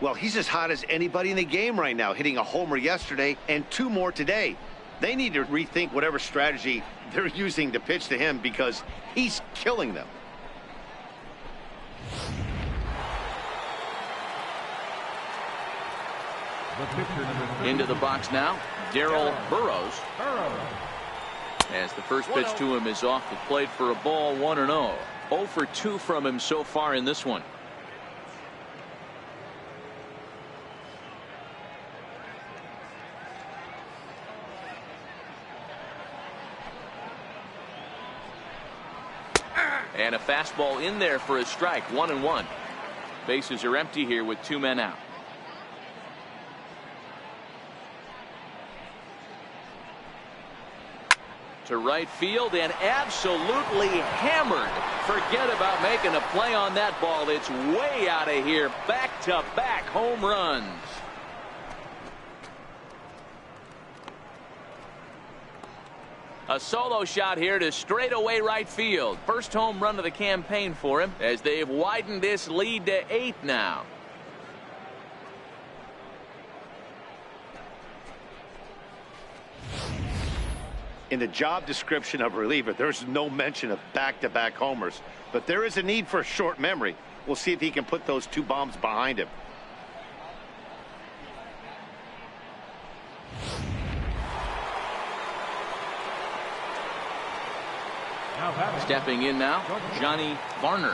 Well, he's as hot as anybody in the game right now, hitting a homer yesterday and 2 more today. They need to rethink whatever strategy they're using to pitch to him because he's killing them. Into the box now, Darrell Burrows. As the first pitch to him is off the plate for a ball, 1-0. 0 for 2 from him so far in this one. And a fastball in there for a strike. 1-1. Bases are empty here with 2 men out. To right field and absolutely hammered. Forget about making a play on that ball. It's way out of here. Back-to-back home runs. A solo shot here to straightaway right field. First home run of the campaign for him as they've widened this lead to 8 now. In the job description of reliever, there's no mention of back-to-back homers, but there is a need for a short memory. We'll see if he can put those 2 bombs behind him. Stepping in now, Johnny Varner.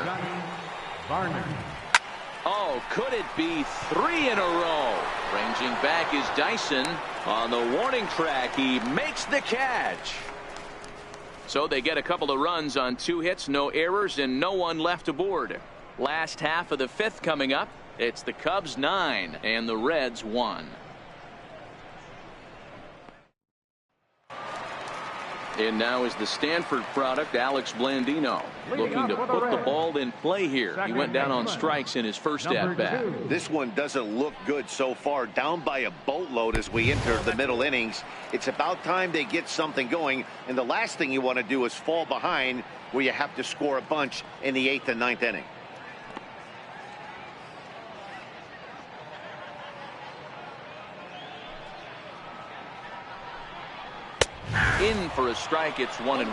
Oh, could it be 3 in a row? Ranging back is Dyson. On the warning track, he makes the catch. So they get a couple of runs on 2 hits, no errors, and no one left aboard. Last half of the 5th coming up. It's the Cubs 9 and the Reds 1. And now is the Stanford product, Alex Blandino, looking to put the ball in play here. He went down on strikes in his first at-bat. This one doesn't look good so far. Down by a boatload as we enter the middle innings. It's about time they get something going, and the last thing you want to do is fall behind where you have to score a bunch in the 8th and 9th inning. In for a strike. It's 1-1.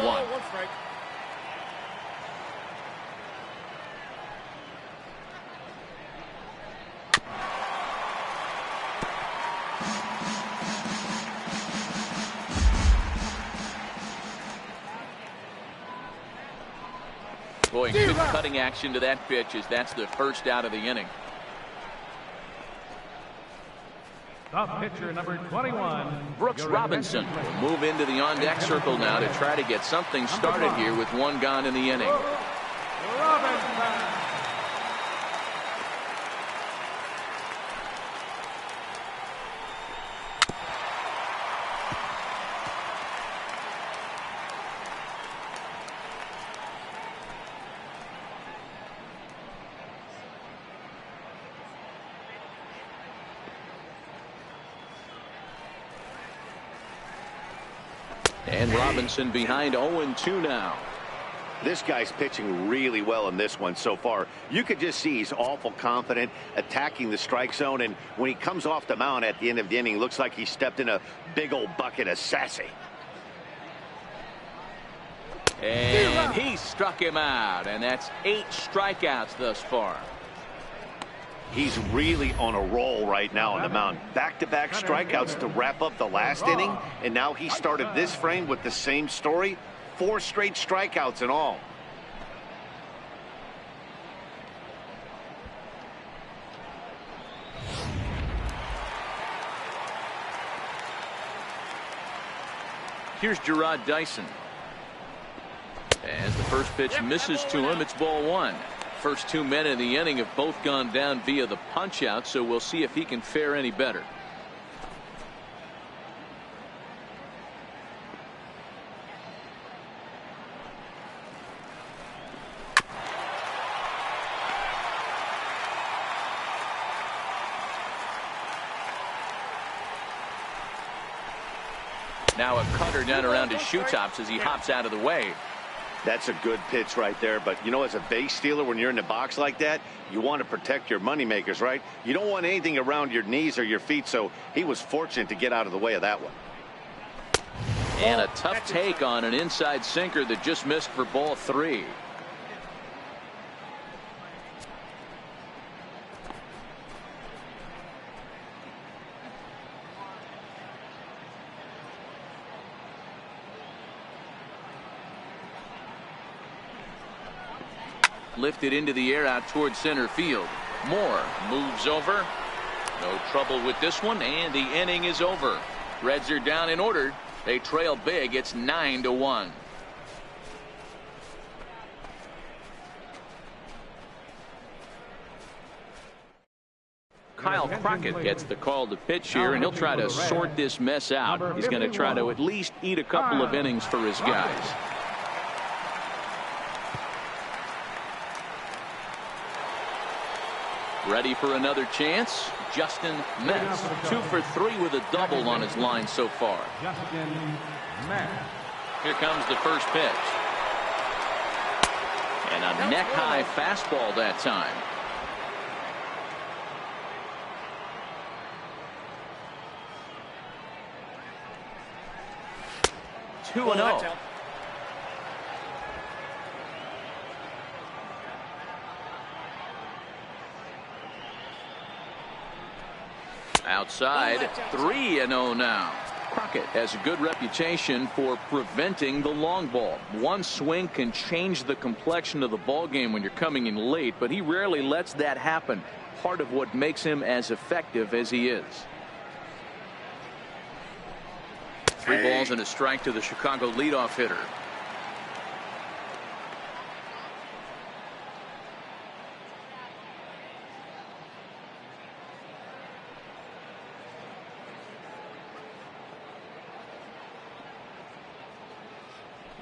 Boy, good cutting action to that pitch as that's the first out of the inning. The pitcher, number 21. Brooks Robinson will move into the on-deck circle now to try to get something started here with 1 gone in the inning. Robinson. And Robinson behind 0-2 now. This guy's pitching really well in this one so far. You could just see he's awful confident attacking the strike zone, and when he comes off the mound at the end of the inning, looks like he stepped in a big old bucket of sassy. And he struck him out, and that's 8 strikeouts thus far. He's really on a roll right now on the mound. Back-to-back strikeouts to wrap up the last inning, and now he started this frame with the same story. 4 straight strikeouts in all. Here's Gerard Dyson. As the first pitch misses to him, it's ball 1. First 2 men in the inning have both gone down via the punch out, so we'll see if he can fare any better. Now a cutter down around his shoe tops as he hops out of the way. That's a good pitch right there, but you know, as a base stealer, when you're in the box like that, you want to protect your money makers, right? You don't want anything around your knees or your feet, so he was fortunate to get out of the way of that one. And a tough take on an inside sinker that just missed for ball 3. Lifted into the air out towards center field. Moore moves over. No trouble with this one, and the inning is over. Reds are down in order. They trail big. It's 9-1. Kyle Crockett gets the call to pitch here, and he'll try to sort this mess out. He's going to try to at least eat a couple of innings for his guys. Ready for another chance. Justin Metz, 2 for 3 with a double on his line so far. Justin Metz. Here comes the first pitch. And a neck-high fastball that time. Two and 0. Outside, 3-0 now. Crockett has a good reputation for preventing the long ball. One swing can change the complexion of the ball game when you're coming in late, but he rarely lets that happen. Part of what makes him as effective as he is. 3 balls and a strike to the Chicago leadoff hitter.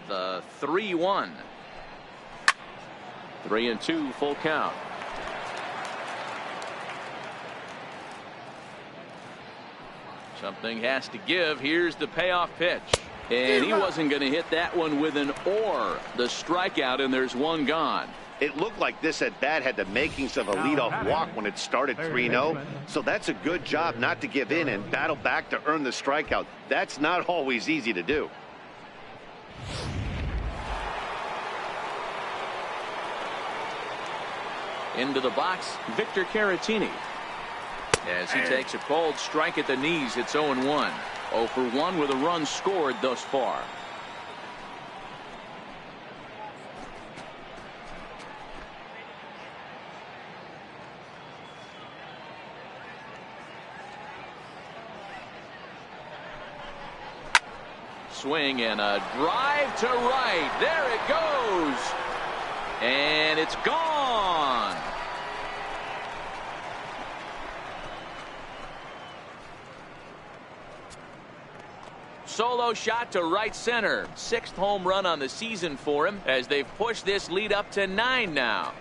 The 3-1. 3-2 full count. Something has to give. Here's the payoff pitch. And he wasn't going to hit that one with an or. The strikeout, and there's one gone. It looked like this at bat had the makings of a leadoff walk when it started 3-0. So that's a good job not to give in and battle back to earn the strikeout. That's not always easy to do. Into the box, Victor Caratini. As he takes a cold strike at the knees, it's 0-1. 0 for 1 with a run scored thus far. Swing and a drive to right. There it goes. And it's gone. Solo shot to right center. 6th home run on the season for him as they've pushed this lead up to 9 now.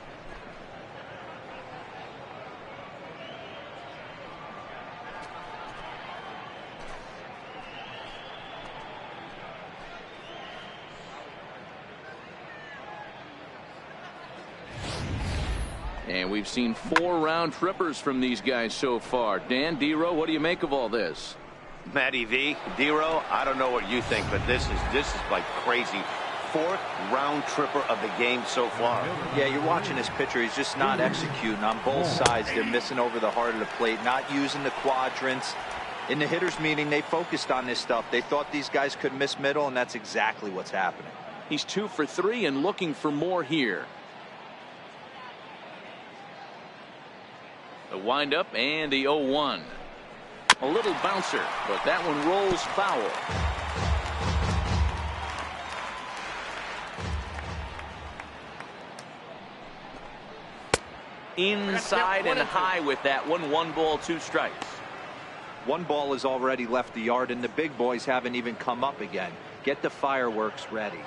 And we've seen 4 round trippers from these guys so far. Dan, D-Row, what do you make of all this? Matty V, D-Row, I don't know what you think, but this is like crazy. 4th round tripper of the game so far. Yeah, you're watching this pitcher. He's just not executing on both sides. They're missing over the heart of the plate, not using the quadrants. In the hitters meeting, they focused on this stuff. They thought these guys could miss middle, and that's exactly what's happening. He's 2 for 3 and looking for more here. The windup and the 0-1. A little bouncer, but that one rolls foul. Inside and high with that one. 1 ball, 2 strikes. 1 ball has already left the yard, and the big boys haven't even come up again. Get the fireworks ready.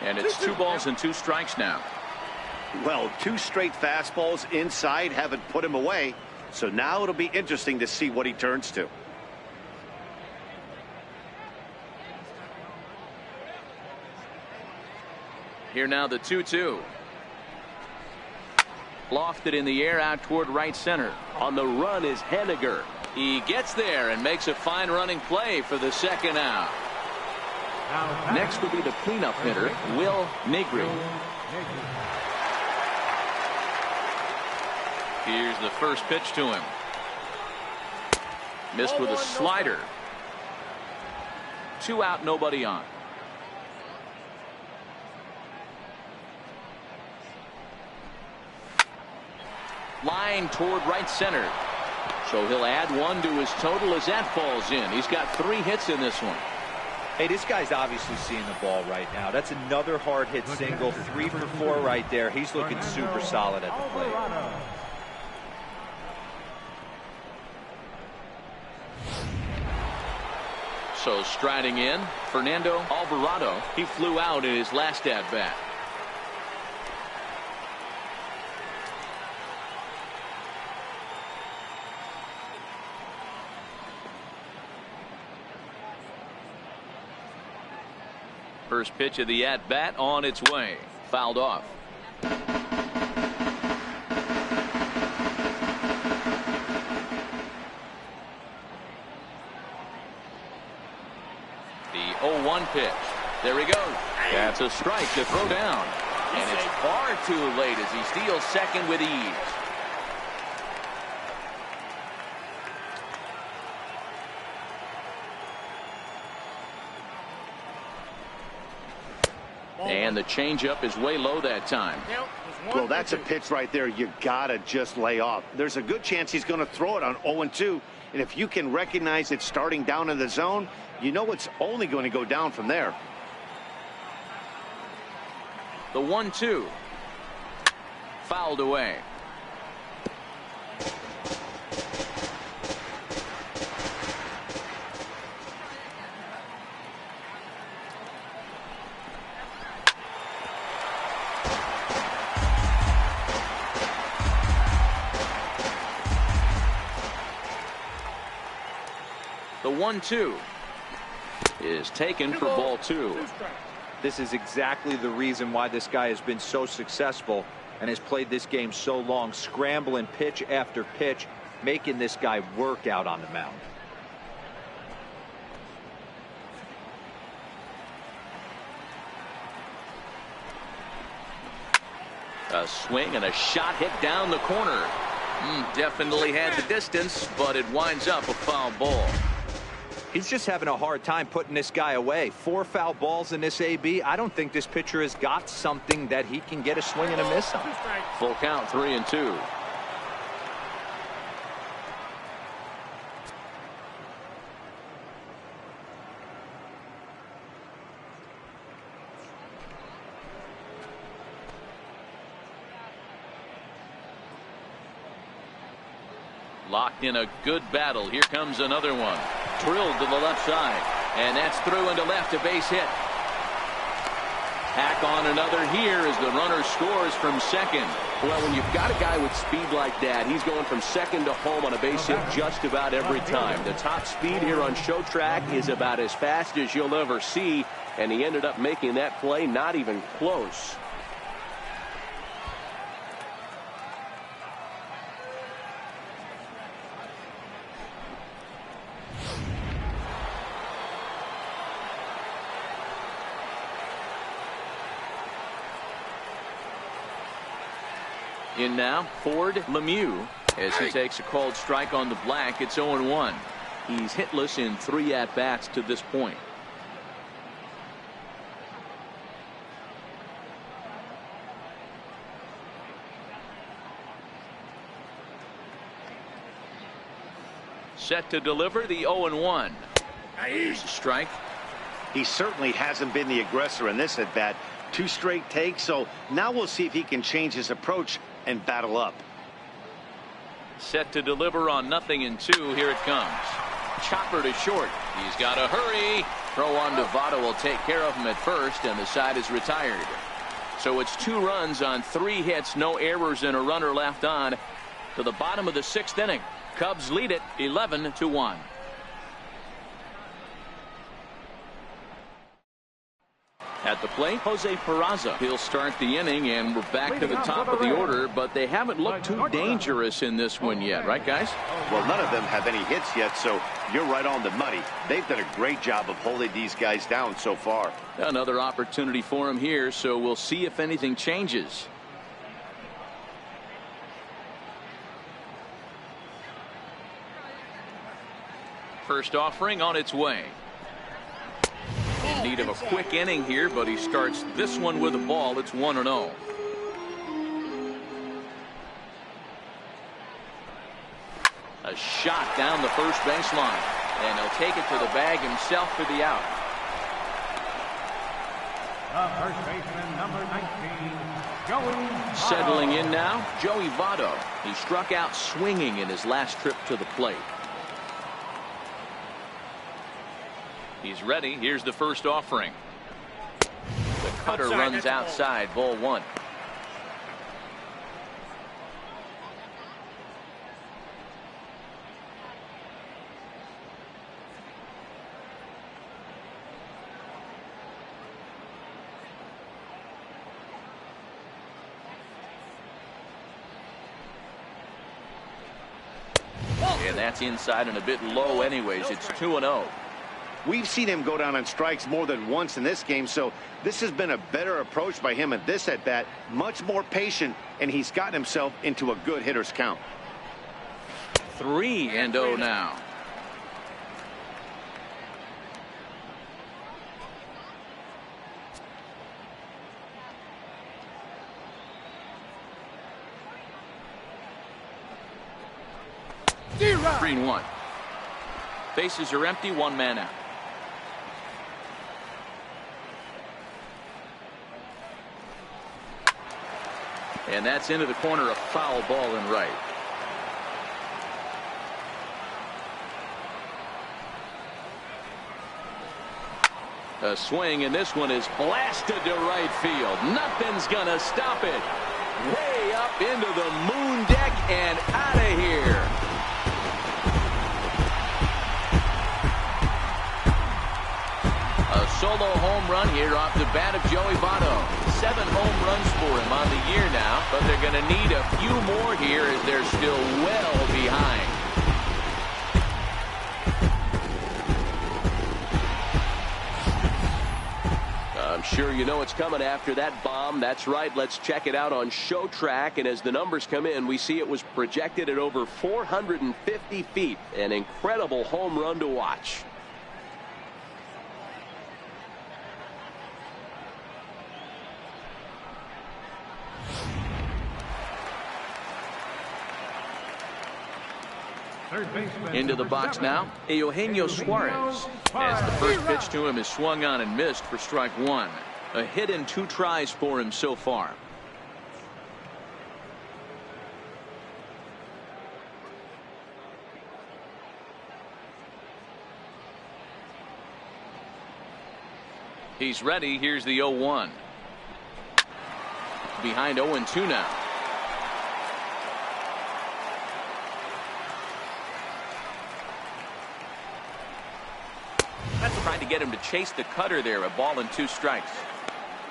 And it's 2 balls and 2 strikes now. Well, 2 straight fastballs inside haven't put him away. So now it'll be interesting to see what he turns to. Here now the 2-2. Lofted in the air out toward right center. On the run is Henniger. He gets there and makes a fine running play for the 2nd out. Next will be the cleanup hitter, Will Negri. Here's the first pitch to him. Missed with a slider. 2 out, nobody on. Line toward right center. So he'll add 1 to his total as that falls in. He's got 3 hits in this one. Hey, this guy's obviously seeing the ball right now. That's another hard hit single. 3 for 4 right there. He's looking super solid at the plate. So striding in, Fernando Alvarado. He flew out in his last at bat. First pitch of the at bat on its way. Fouled off. The 0-1 pitch. There he goes. That's a strike to throw down. And it's far too late as he steals second with ease. And the changeup is way low that time. Well, that's a pitch right there you gotta just lay off. There's a good chance he's going to throw it on 0-2, and if you can recognize it starting down in the zone, you know it's only going to go down from there. The 1-2 fouled away. The 1-2 is taken for ball 2. This is exactly the reason why this guy has been so successful and has played this game so long, scrambling pitch after pitch, making this guy work out on the mound. A swing and a shot hit down the corner. Definitely had the distance, but it winds up a foul ball. He's just having a hard time putting this guy away. 4 foul balls in this AB. I don't think this pitcher has got something that he can get a swing and a miss on. Full count, 3-2. Locked in a good battle. Here comes another one. Drilled to the left side. And that's through into left, a base hit. Hack on another here as the runner scores from second. Well, when you've got a guy with speed like that, he's going from second to home on a base hit just about every time. The top speed here on show track is about as fast as you'll ever see. and he ended up making that play not even close. In now, Ford Lemieux, as he takes a called strike on the black. It's 0-1. He's hitless in 3 at-bats to this point. Set to deliver the 0-1. Here's a strike. He certainly hasn't been the aggressor in this at-bat. 2 straight takes, so now we'll see if he can change his approach and battle up. Set to deliver on 0-2. Here it comes. Chopper to short. He's got to hurry. Throw on to Votto will take care of him at first, and the side is retired. So it's 2 runs on 3 hits, no errors, and a runner left on to the bottom of the 6th inning. Cubs lead it 11-1. At the plate, Jose Peraza. He'll start the inning, and we're back to the top of the order, but they haven't looked too dangerous in this one yet, right, guys? Well, none of them have any hits yet, so you're right on the money. They've done a great job of holding these guys down so far. Another opportunity for him here, so we'll see if anything changes. First offering on its way. In need of a quick inning here, but he starts this one with a ball. It's 1-0. A shot down the first baseline, and he'll take it to the bag himself for the out. First baseman, number 19, Joey Votto. Settling in now, Joey Votto. He struck out swinging in his last trip to the plate. He's ready. Here's the first offering. The cutter runs outside. Ball 1. And that's inside and a bit low anyways. It's 2-0. We've seen him go down on strikes more than once in this game, so this has been a better approach by him at this at-bat. Much more patient, and he's gotten himself into a good hitter's count. 3-0 now. D-Rod. 3-1. Bases are empty. 1 man out. And that's into the corner, a foul ball in right. A swing, and this one is blasted to right field. Nothing's gonna stop it. Way up into the moon deck and out of here. A solo home run here off the bat of Joey Votto. 7 home runs for him on the year now, but they're going to need a few more here as they're still well behind. I'm sure you know it's coming after that bomb. That's right. Let's check it out on Show Track. And as the numbers come in, we see it was projected at over 450 feet. An incredible home run to watch. Into the box now, Eugenio Suarez. As the first pitch to him is swung on and missed for strike 1. A hit in 2 tries for him so far. He's ready. Here's the 0-1. Behind 0-2 now. Tried to get him to chase the cutter there. A ball and 2 strikes.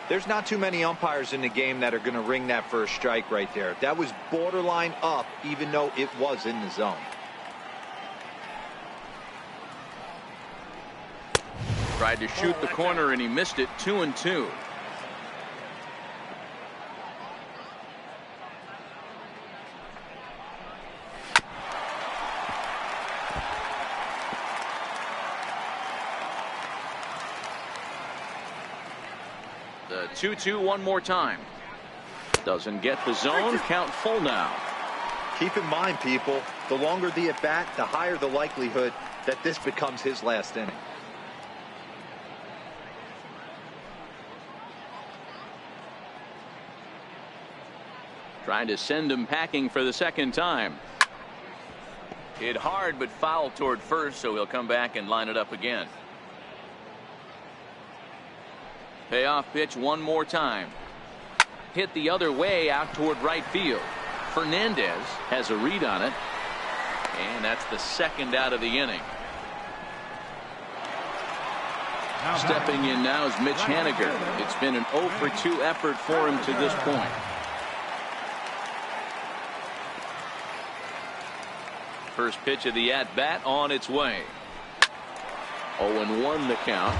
There's not too many umpires in the game that are going to ring that first strike right there. That was borderline up, even though it was in the zone. Tried to shoot the corner and he missed it. 2-2. The 2-2 one more time. Doesn't get the zone. Count full now. Keep in mind, people, the longer the at-bat, the higher the likelihood that this becomes his last inning. Trying to send him packing for the second time. Hit hard but foul toward first, so he'll come back and line it up again. Payoff pitch one more time. Hit the other way out toward right field. Fernandez has a read on it. And that's the second out of the inning. Stepping in now is Mitch Haniger. It's been an 0 for 2 effort for him to this point. First pitch of the at-bat on its way. 0-1 the count.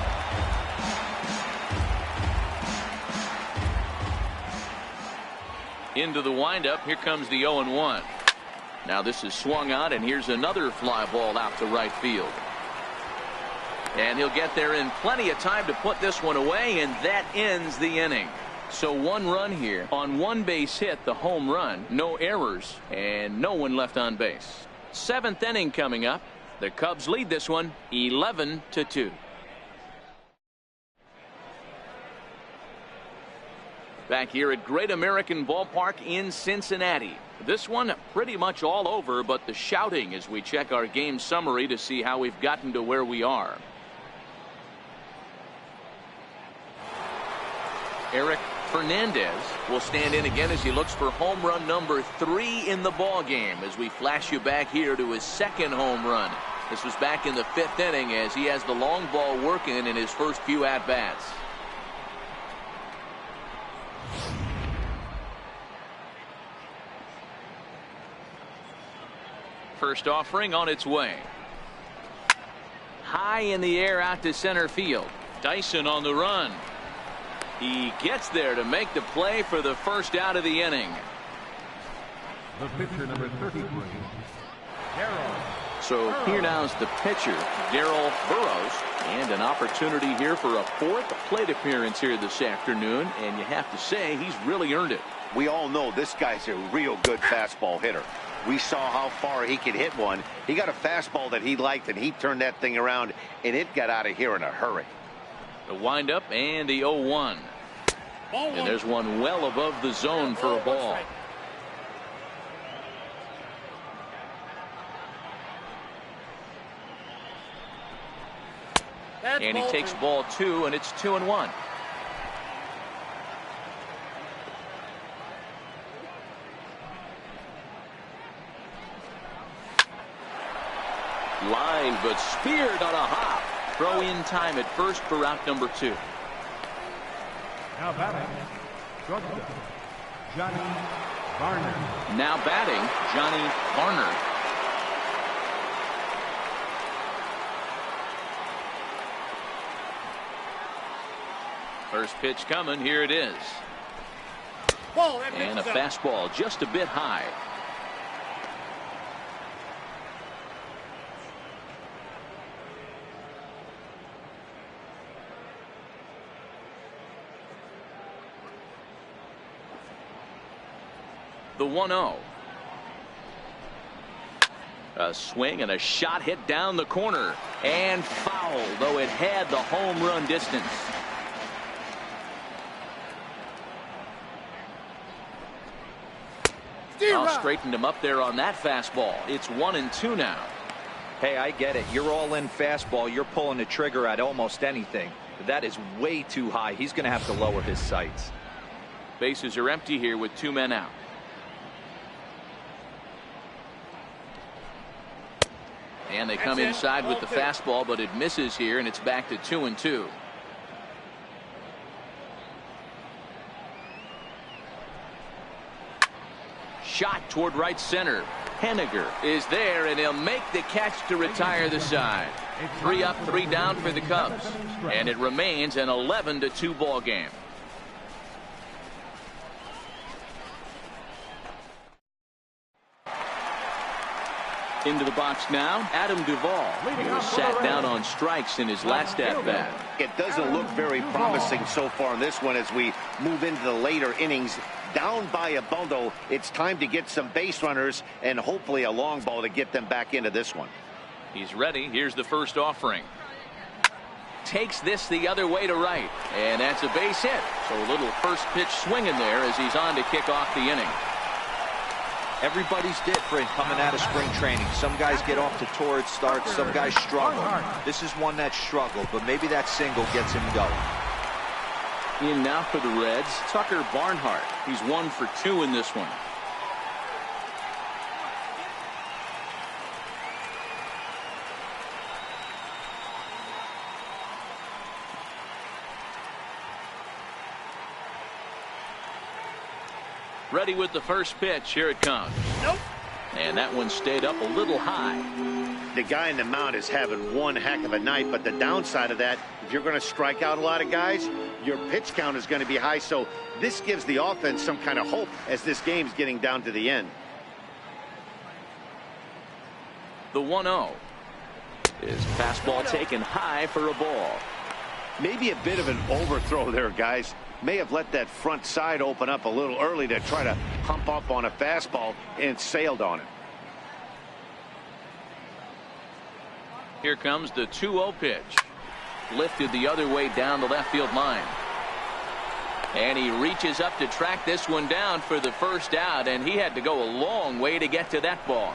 Into the windup. Here comes the 0-1. Now this is swung on, and here's another fly ball out to right field. And he'll get there in plenty of time to put this one away, and that ends the inning. So 1 run here on 1 base hit, the home run, no errors, and no one left on base. 7th inning coming up. The Cubs lead this one 11-2. Back here at Great American Ballpark in Cincinnati. This one pretty much all over, but the shouting as we check our game summary to see how we've gotten to where we are. Eric Fernandez will stand in again as he looks for home run number 3 in the ball game, as we flash you back here to his 2nd home run. This was back in the 5th inning as he has the long ball working in his first few at-bats. First offering on its way. High in the air out to center field. Dyson on the run. He gets there to make the play for the first out of the inning. The pitcher, number 33, Darryl. So here now's the pitcher, Darryl Burrows, and an opportunity here for a 4th plate appearance here this afternoon, and you have to say he's really earned it. We all know this guy's a real good fastball hitter. We saw how far he could hit one. He got a fastball that he liked, and he turned that thing around, and it got out of here in a hurry. The windup and the 0-1. And there's one well above the zone for a ball. And he takes ball 2, and it's 2-1. Line, but speared on a hop. Throw in time at first for out number 2. Now batting, shortstop, Johnny Varner. Now batting, Johnny Varner. First pitch coming. Here it is. And a fastball just a bit high. The 1-0. A swing and a shot hit down the corner and foul, though it had the home run distance. Straightened him up there on that fastball. It's 1-2 now. Hey, I get it. You're all in fastball. You're pulling the trigger at almost anything. That is way too high. He's going to have to lower his sights. Bases are empty here with 2 men out. And they come inside with the fastball, but it misses here, and it's back to 2-2. Shot toward right center. Henniger is there, and he'll make the catch to retire the side. 3 up, 3 down for the Cubs, and it remains an 11-2 ball game. Into the box now, Adam Duvall, who sat down on strikes in his last at-bat. It doesn't look very promising so far in this one as we move into the later innings. Down by a bundle, it's time to get some base runners and hopefully a long ball to get them back into this one. He's ready. Here's the first offering. Takes this the other way to right, and that's a base hit. So a little first pitch swing in there as he's on to kick off the inning. Everybody's different coming out of spring training. Some guys get off to torrid starts. Some guys struggle. This is one that struggled, but maybe that single gets him going. In now for the Reds, Tucker Barnhart. He's 1 for 2 in this one. Ready with the first pitch. Here it comes. Nope. And that one stayed up a little high. The guy in the mound is having one heck of a night, but the downside of that, if you're going to strike out a lot of guys, your pitch count is going to be high. So this gives the offense some kind of hope as this game's getting down to the end. The 1-0 is fastball taken high for a ball. Maybe a bit of an overthrow there, guys. May have let that front side open up a little early to try to hump up on a fastball and sailed on it. Here comes the 2-0 pitch. Lifted the other way down the left field line. And he reaches up to track this one down for the first out, and he had to go a long way to get to that ball.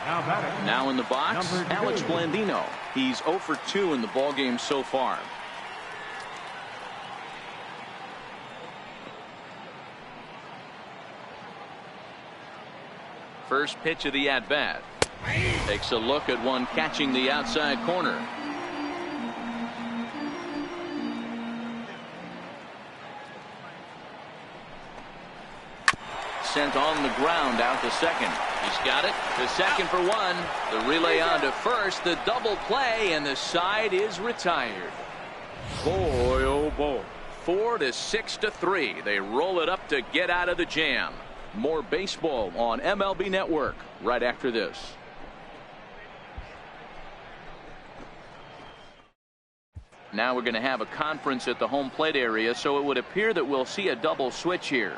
Now in the box, Alex Blandino. He's 0 for 2 in the ballgame so far. First pitch of the at-bat. Takes a look at one catching the outside corner. Sent on the ground out to second. He's got it to second for 1. The relay on to first. The double play, and the side is retired. Boy, oh boy. 4-6-3. They roll it up to get out of the jam. More baseball on MLB Network right after this. Now we're going to have a conference at the home plate area, so it would appear that we'll see a double switch here.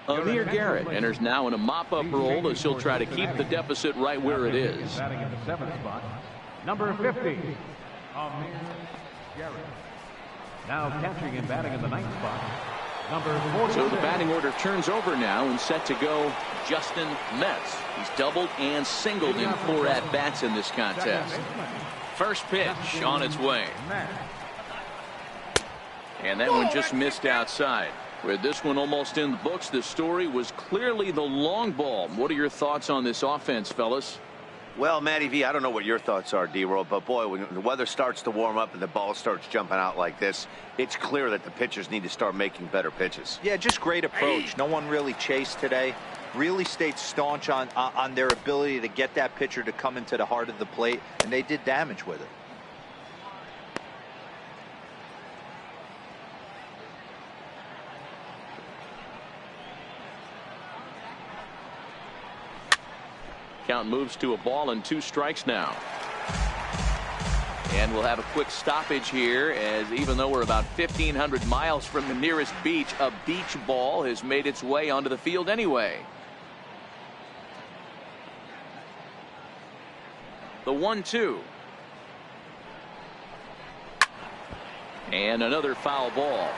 Amir Garrett enters now in a mop-up role as he'll try to keep the deficit right where it is. Batting in the 7th spot, number 50, Amir Garrett. Now catching and batting in the 9th spot, number 46. So the batting order turns over now and set to go Justin Metz. He's doubled and singled in 4 at-bats in this contest. First pitch on its way. And that one just missed outside. With this one almost in the books, the story was clearly the long ball. What are your thoughts on this offense, fellas? Well, Matty V, I don't know what your thoughts are, D-Roll, but boy, when the weather starts to warm up and the ball starts jumping out like this, it's clear that the pitchers need to start making better pitches. Yeah, just great approach. No one really chased today. Really stayed staunch on their ability to get that pitcher to come into the heart of the plate, and they did damage with it. Count moves to a ball and 2 strikes now. And we'll have a quick stoppage here, as even though we're about 1,500 miles from the nearest beach, a beach ball has made its way onto the field anyway. The 1-2. And another foul ball.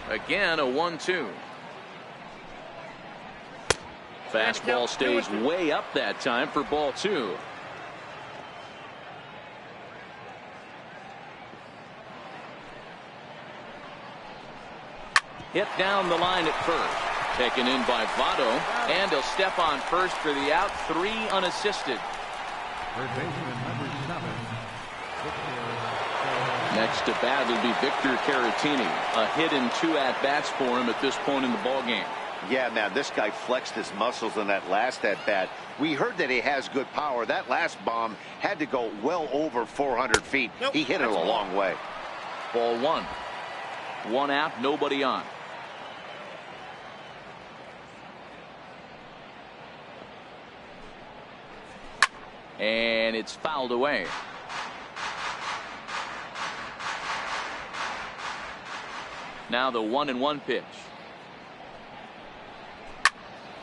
Again, a 1-2. Fastball stays way up that time for ball 2. Hit down the line at first. Taken in by Votto, and he'll step on first for the out. 3 unassisted. Third baseman, number 7. Next to bat will be Victor Caratini. A hit and 2 at-bats for him at this point in the ballgame. Yeah, man, this guy flexed his muscles in that last at-bat. We heard that he has good power. That last bomb had to go well over 400 feet. He hit it a long way. Ball 1. 1 out, nobody on. And it's fouled away. Now the 1-1 pitch.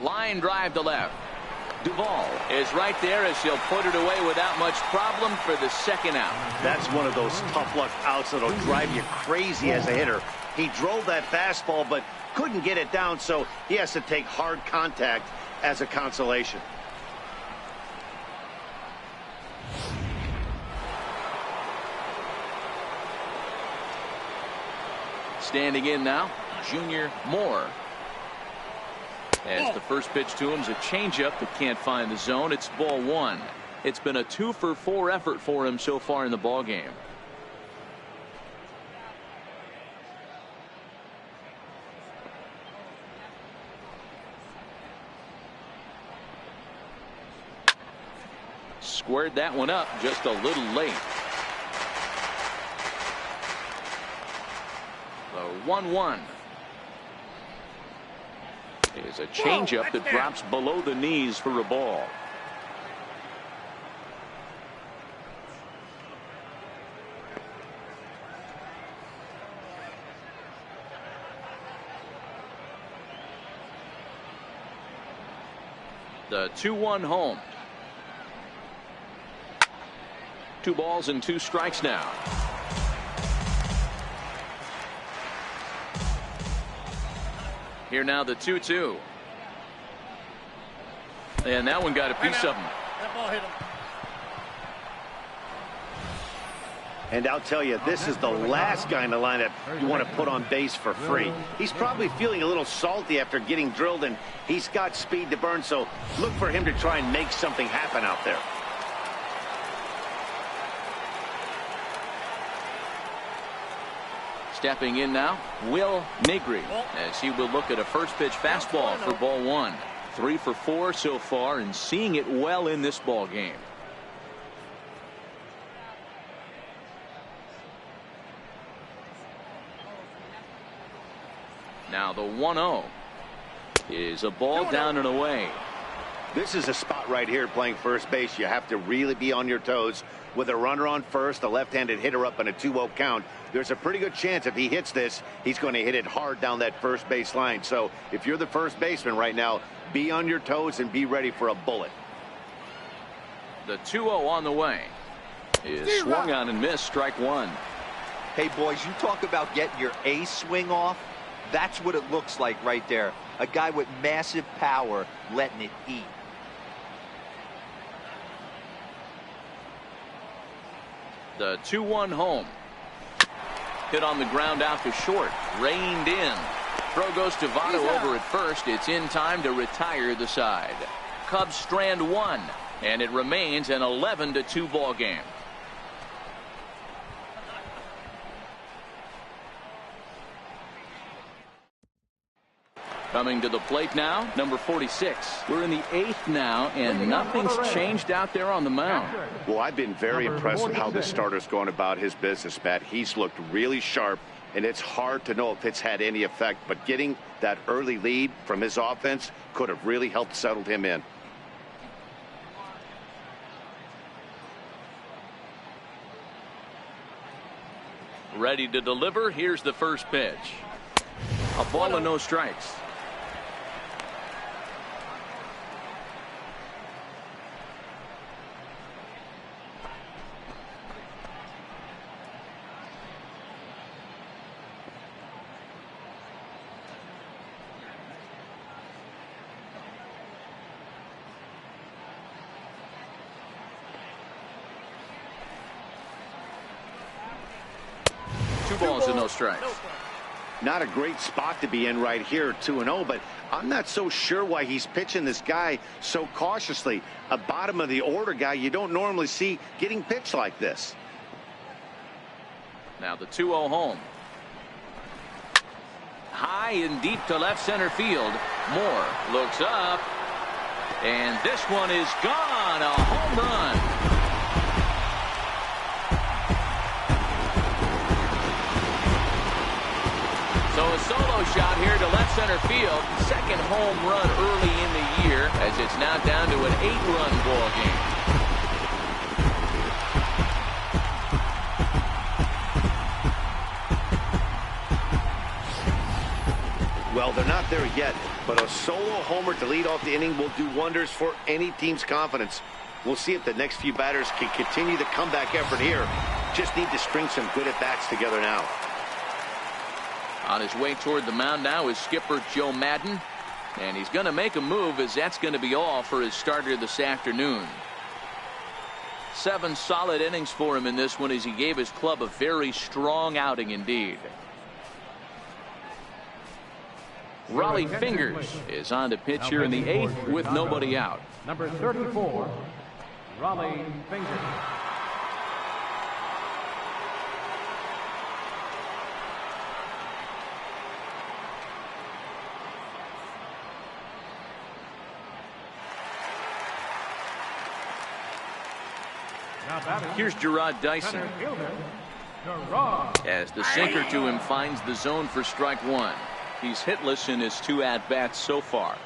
Line drive to left. Duvall is right there as he'll put it away without much problem for the second out. That's one of those tough luck outs that'll drive you crazy as a hitter. He drove that fastball but couldn't get it down, so he has to take hard contact as a consolation. Standing in now, Junior Moore. As the first pitch to him is a changeup that can't find the zone. It's ball 1. It's been a 2-for-4 effort for him so far in the ball game. Squared that one up just a little late. The 1-1 is a changeup that drops below the knees for a ball. The 2-1 home. 2 balls and 2 strikes now. Here now the 2-2. And that one got a piece of him. That ball hit him. And I'll tell you, this is the last guy in the lineup you want to put on base for free. He's probably feeling a little salty after getting drilled, and he's got speed to burn, so look for him to try and make something happen out there. Stepping in now, Will Negri, as he will look at a first pitch fastball for ball 1. 3 for 4 so far, and seeing it well in this ball game. Now the 1-0 is a ball down and away. This is a spot right here playing first base. You have to really be on your toes. With a runner on first, a left-handed hitter up in a 2-0 count, there's a pretty good chance if he hits this, he's going to hit it hard down that first base line. So if you're the first baseman right now, be on your toes and be ready for a bullet. The 2-0 on the way is swung on and missed. Strike 1. Hey, boys, you talk about getting your ace swing off. That's what it looks like right there. A guy with massive power letting it eat. The 2-1 home. Hit on the ground out to short. Reined in. Throw goes to Votto over at first. It's in time to retire the side. Cubs strand 1, and it remains an 11-2 ball game. Coming to the plate now, number 46. We're in the 8th now, and nothing's changed out there on the mound. Well, I've been very impressed with how this starter's going about his business, Matt. He's looked really sharp, and it's hard to know if it's had any effect, but getting that early lead from his offense could have really helped settle him in. Ready to deliver. Here's the first pitch. A ball and no strikes. Two balls and no strikes. Not a great spot to be in right here, 2-0, but I'm not so sure why he's pitching this guy so cautiously. A bottom of the order guy you don't normally see getting pitched like this. Now the 2-0 home. High and deep to left center field. Moore looks up, and this one is gone. A home run. So a solo shot here to left center field. Second home run early in the year, as it's now down to an 8-run ball game. Well, they're not there yet, but a solo homer to lead off the inning will do wonders for any team's confidence. We'll see if the next few batters can continue the comeback effort here. Just need to string some good at-bats together now. On his way toward the mound now is skipper Joe Madden, and he's going to make a move, as that's going to be all for his starter this afternoon. 7 solid innings for him in this one, as he gave his club a very strong outing indeed. Raleigh Fingers is on to pitch here in the 8th with nobody out. Number 34, Raleigh Fingers. Here's Gerard Dyson, as the sinker to him finds the zone for strike 1. He's hitless in his 2 at-bats so far.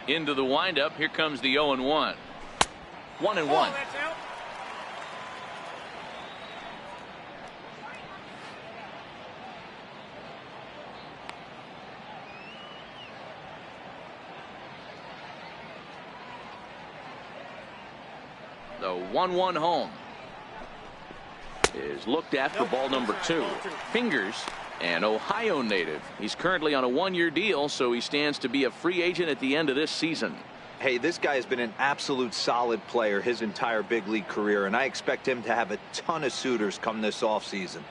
Into the windup. Here comes the 0-1. 1-1. The 1-1 home is looked at for ball number 2. Fingers, an Ohio native. He's currently on a 1-year deal, so he stands to be a free agent at the end of this season. Hey, this guy has been an absolute solid player his entire big league career, and I expect him to have a ton of suitors come this offseason.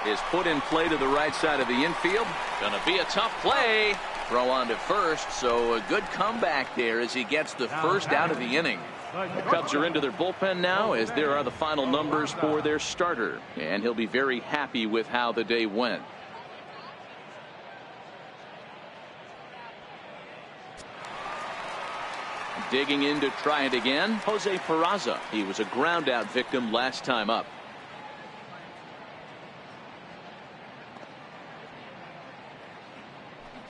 Is put in play to the right side of the infield. Gonna be a tough play. Throw on to first, so a good comeback there as he gets the first out of the inning. The Cubs are into their bullpen now, as there are the final numbers for their starter, and he'll be very happy with how the day went. Digging in to try it again, Jose Peraza. He was a ground out victim last time up.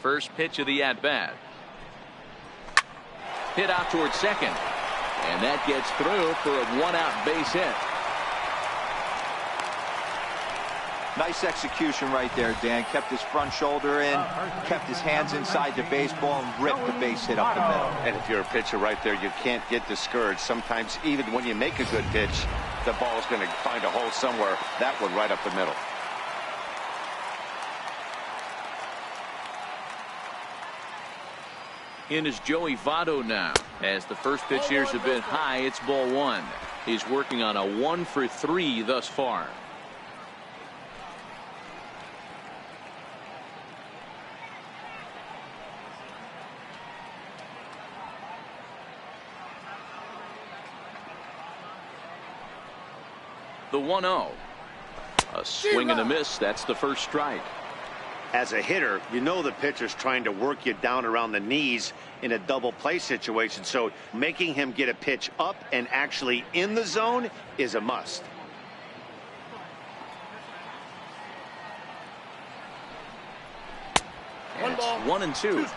First pitch of the at-bat. Hit out towards second, and that gets through for a 1-out base hit. Nice execution right there, Dan. Kept his front shoulder in, kept his hands inside the baseball, and ripped the base hit up the middle. And if you're a pitcher right there, you can't get discouraged. Sometimes even when you make a good pitch, the ball's going to find a hole somewhere. That one right up the middle. In is Joey Votto now, as the first pitch here's a bit high. It's ball 1. He's working on a 1-for-3 thus far. The 1-0. A swing and a miss. That's the first strike. As a hitter, you know the pitcher's trying to work you down around the knees in a double play situation, so making him get a pitch up and actually in the zone is a must. And it's 1-2.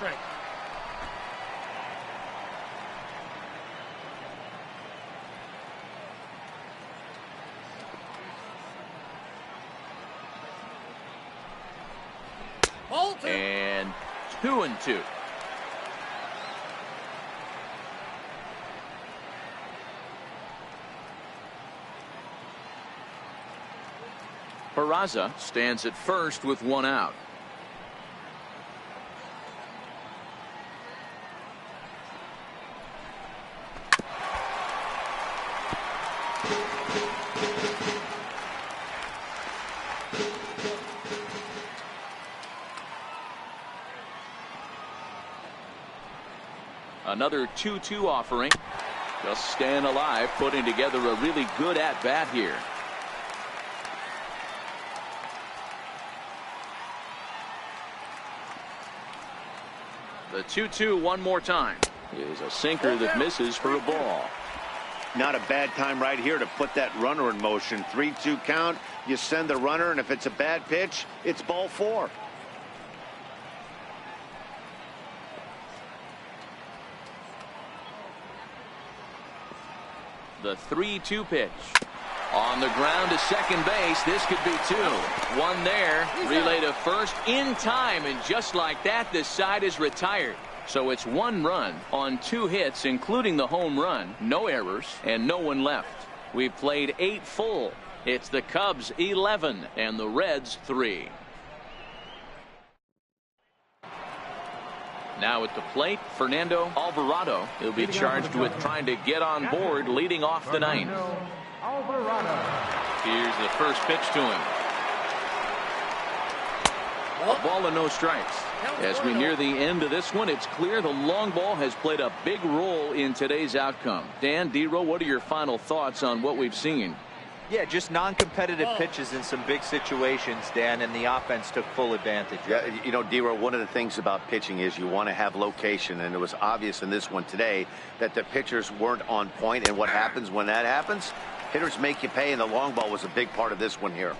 And 2-2. Peraza stands at first with 1 out. Another 2-2 offering. Just staying alive, putting together a really good at-bat here. The 2-2 one more time is a sinker that misses for a ball. Not a bad time right here to put that runner in motion. 3-2 count. You send the runner, and if it's a bad pitch, it's ball 4. The 3-2 pitch. On the ground to second base. This could be 2. One there. Relay to first in time. And just like that, this side is retired. So it's 1 run on 2 hits, including the home run. No errors and no one left. We've played 8 full. It's the Cubs 11 and the Reds 3. Now at the plate, Fernando Alvarado. He'll be charged with trying to get on board leading off the 9th. Here's the first pitch to him. A ball and no strikes. As we near the end of this one, it's clear the long ball has played a big role in today's outcome. Dan, D-Row, what are your final thoughts on what we've seen? Yeah, just non-competitive pitches in some big situations, Dan, and the offense took full advantage. Yeah, you know, D-Row, one of the things about pitching is you want to have location, and it was obvious in this one today that the pitchers weren't on point, and what happens when that happens? Hitters make you pay, and the long ball was a big part of this one here.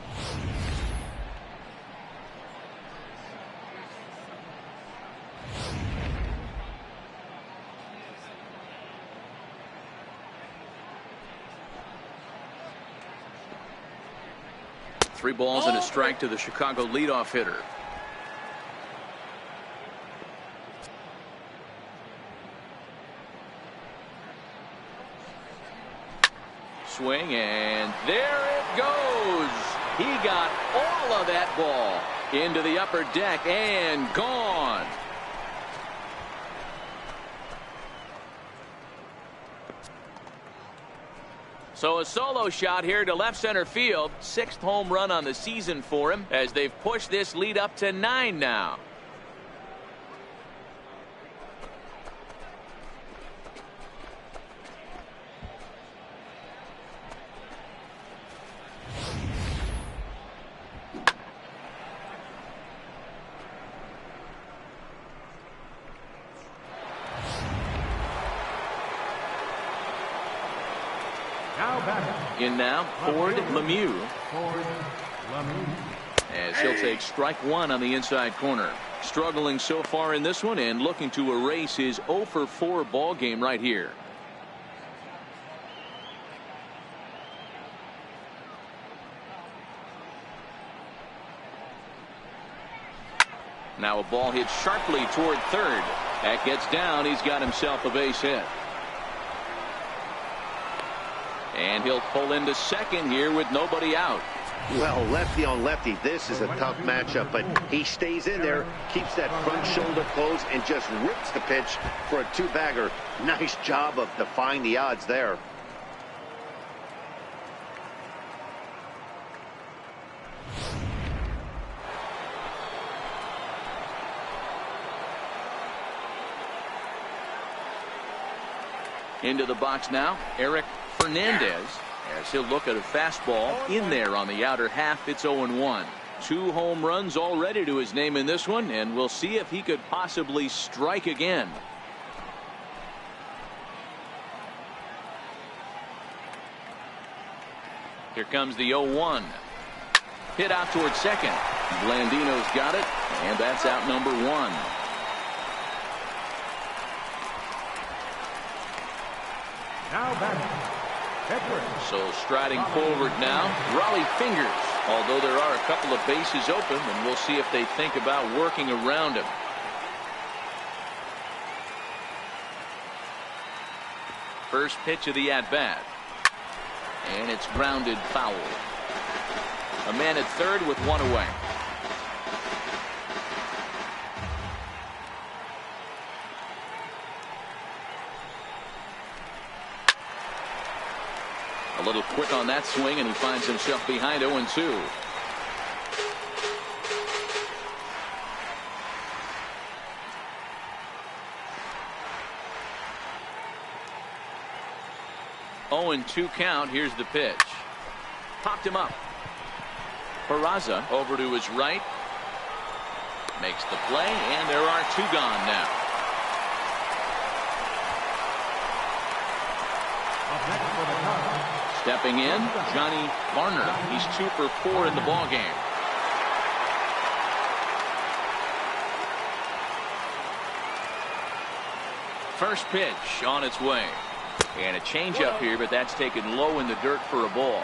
Three balls and a strike to the Chicago leadoff hitter. Swing, and there it goes. He got all of that ball into the upper deck and gone. So a solo shot here to left center field. 6th home run on the season for him as they've pushed this lead up to 9 now. In now, Ford Lemieux. As he'll take strike 1 on the inside corner. Struggling so far in this one and looking to erase his 0 for 4 ball game right here. Now a ball hit sharply toward third. That gets down. He's got himself a base hit. And he'll pull into second here with nobody out. Well, lefty on lefty, this is a tough matchup, but he stays in there, keeps that front shoulder closed, and just rips the pitch for a 2-bagger. Nice job of defying the odds there. Into the box now, Eric Fernandez, as he'll look at a fastball in there on the outer half. It's 0-1. 2 home runs already to his name in this one, and we'll see if he could possibly strike again. Here comes the 0-1. Hit out towards second. Blandino's got it, and that's out number 1. Now back. So striding forward now, Raleigh Fingers. Although there are a couple of bases open, and we'll see if they think about working around him. First pitch of the at-bat. And it's grounded foul. A man at third with 1 away. A little quick on that swing, and he finds himself behind 0-2. Oh, and 2 count. Here's the pitch. Popped him up. Peraza over to his right. Makes the play, and there are 2 gone now. Stepping in, Johnny Varner. He's 2 for 4 in the ballgame. First pitch on its way. And a changeup here, but that's taken low in the dirt for a ball.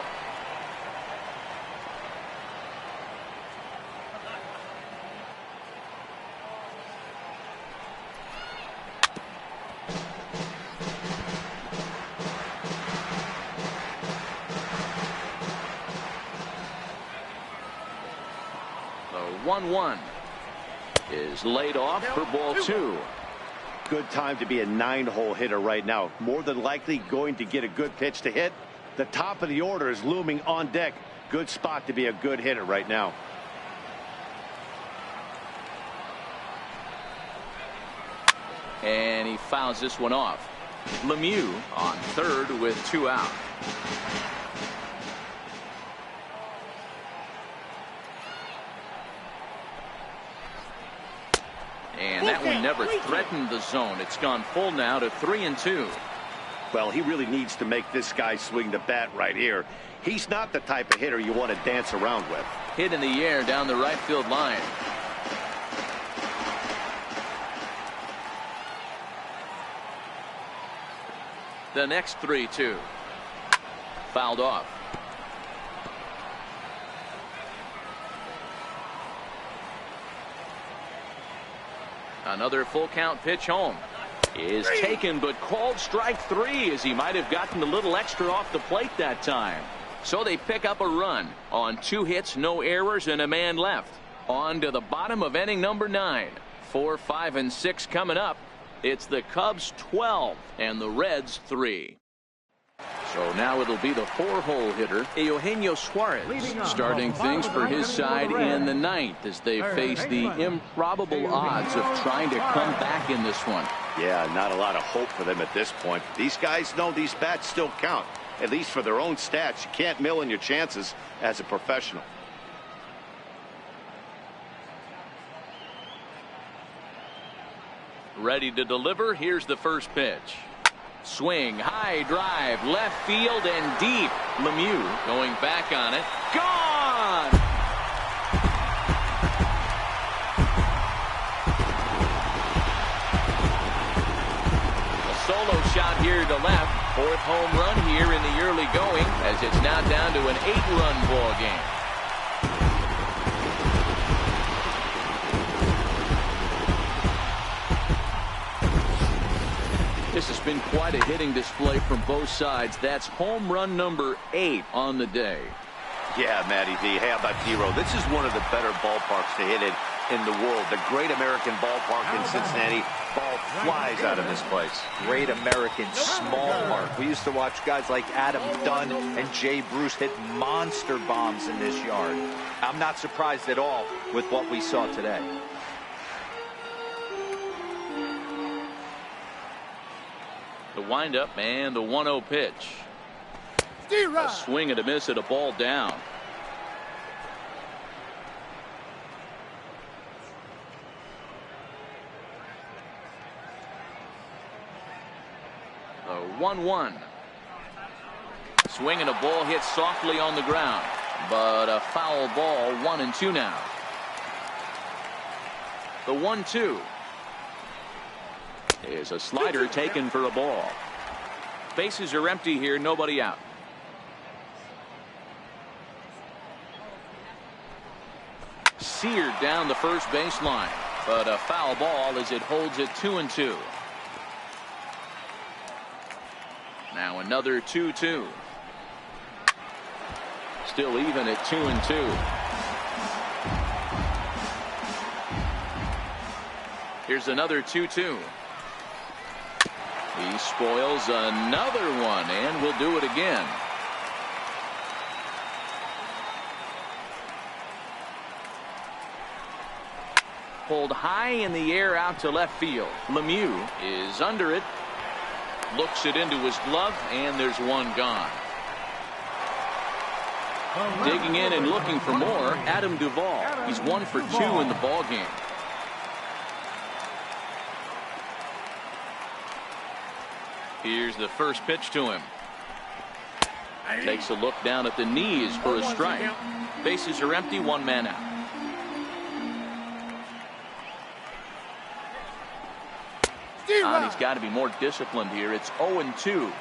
The 1-1 is laid off for ball 2. Good time to be a 9-hole hitter right now. More than likely going to get a good pitch to hit. The top of the order is looming on deck. Good spot to be a good hitter right now. And he fouls this one off. Lemieux on third with 2 out. And that one never threatened the zone. It's gone full now to 3-2. Well, he really needs to make this guy swing the bat right here. He's not the type of hitter you want to dance around with. Hit in the air down the right field line. The next 3-2. Fouled off. Another full count pitch home is taken, but called strike 3, as he might have gotten a little extra off the plate that time. So they pick up a run on 2 hits, no errors, and a man left. On to the bottom of inning number 9. 4, 5, and 6 coming up. It's the Cubs 12 and the Reds 3. So now it'll be the 4-hole hitter, Eugenio Suarez, starting things for his side in the 9th as they face the improbable odds of trying to come back in this one. Yeah, not a lot of hope for them at this point. These guys know these bats still count, at least for their own stats. You can't mill in your chances as a professional. Ready to deliver. Here's the first pitch. Swing, high drive, left field and deep. Lemieux going back on it. Gone! A solo shot here to left. 4th home run here in the early going, as it's now down to an 8-run ball game. This has been quite a hitting display from both sides. That's home run number 8 on the day. Yeah, Matty V. How about D-Row? This is one of the better ballparks to hit it in the world. The Great American Ballpark in Cincinnati. Ball flies out of this place. Great American Small Park. We used to watch guys like Adam Dunn and Jay Bruce hit monster bombs in this yard. I'm not surprised at all with what we saw today. The windup and the 1-0 pitch. A swing and a miss at a ball down. The 1-1. Swing and a ball hit softly on the ground, but a foul ball. 1-2 now. The 1-2. Is a slider taken for a ball. Bases are empty here, nobody out. Seared down the first baseline, but a foul ball as it holds it 2-2. Now another 2-2. Still even at 2-2. Here's another 2-2. He spoils another one, and will do it again. pulled high in the air out to left field. Lemieux is under it. Looks it into his glove, and there's one gone. Digging in and looking for more, Adam Duvall. He's 1 for 2 in the ball game. Here's the first pitch to him. Takes a look down at the knees for a strike. Bases are empty, 1 man out. He's got to be more disciplined here. It's 0-2.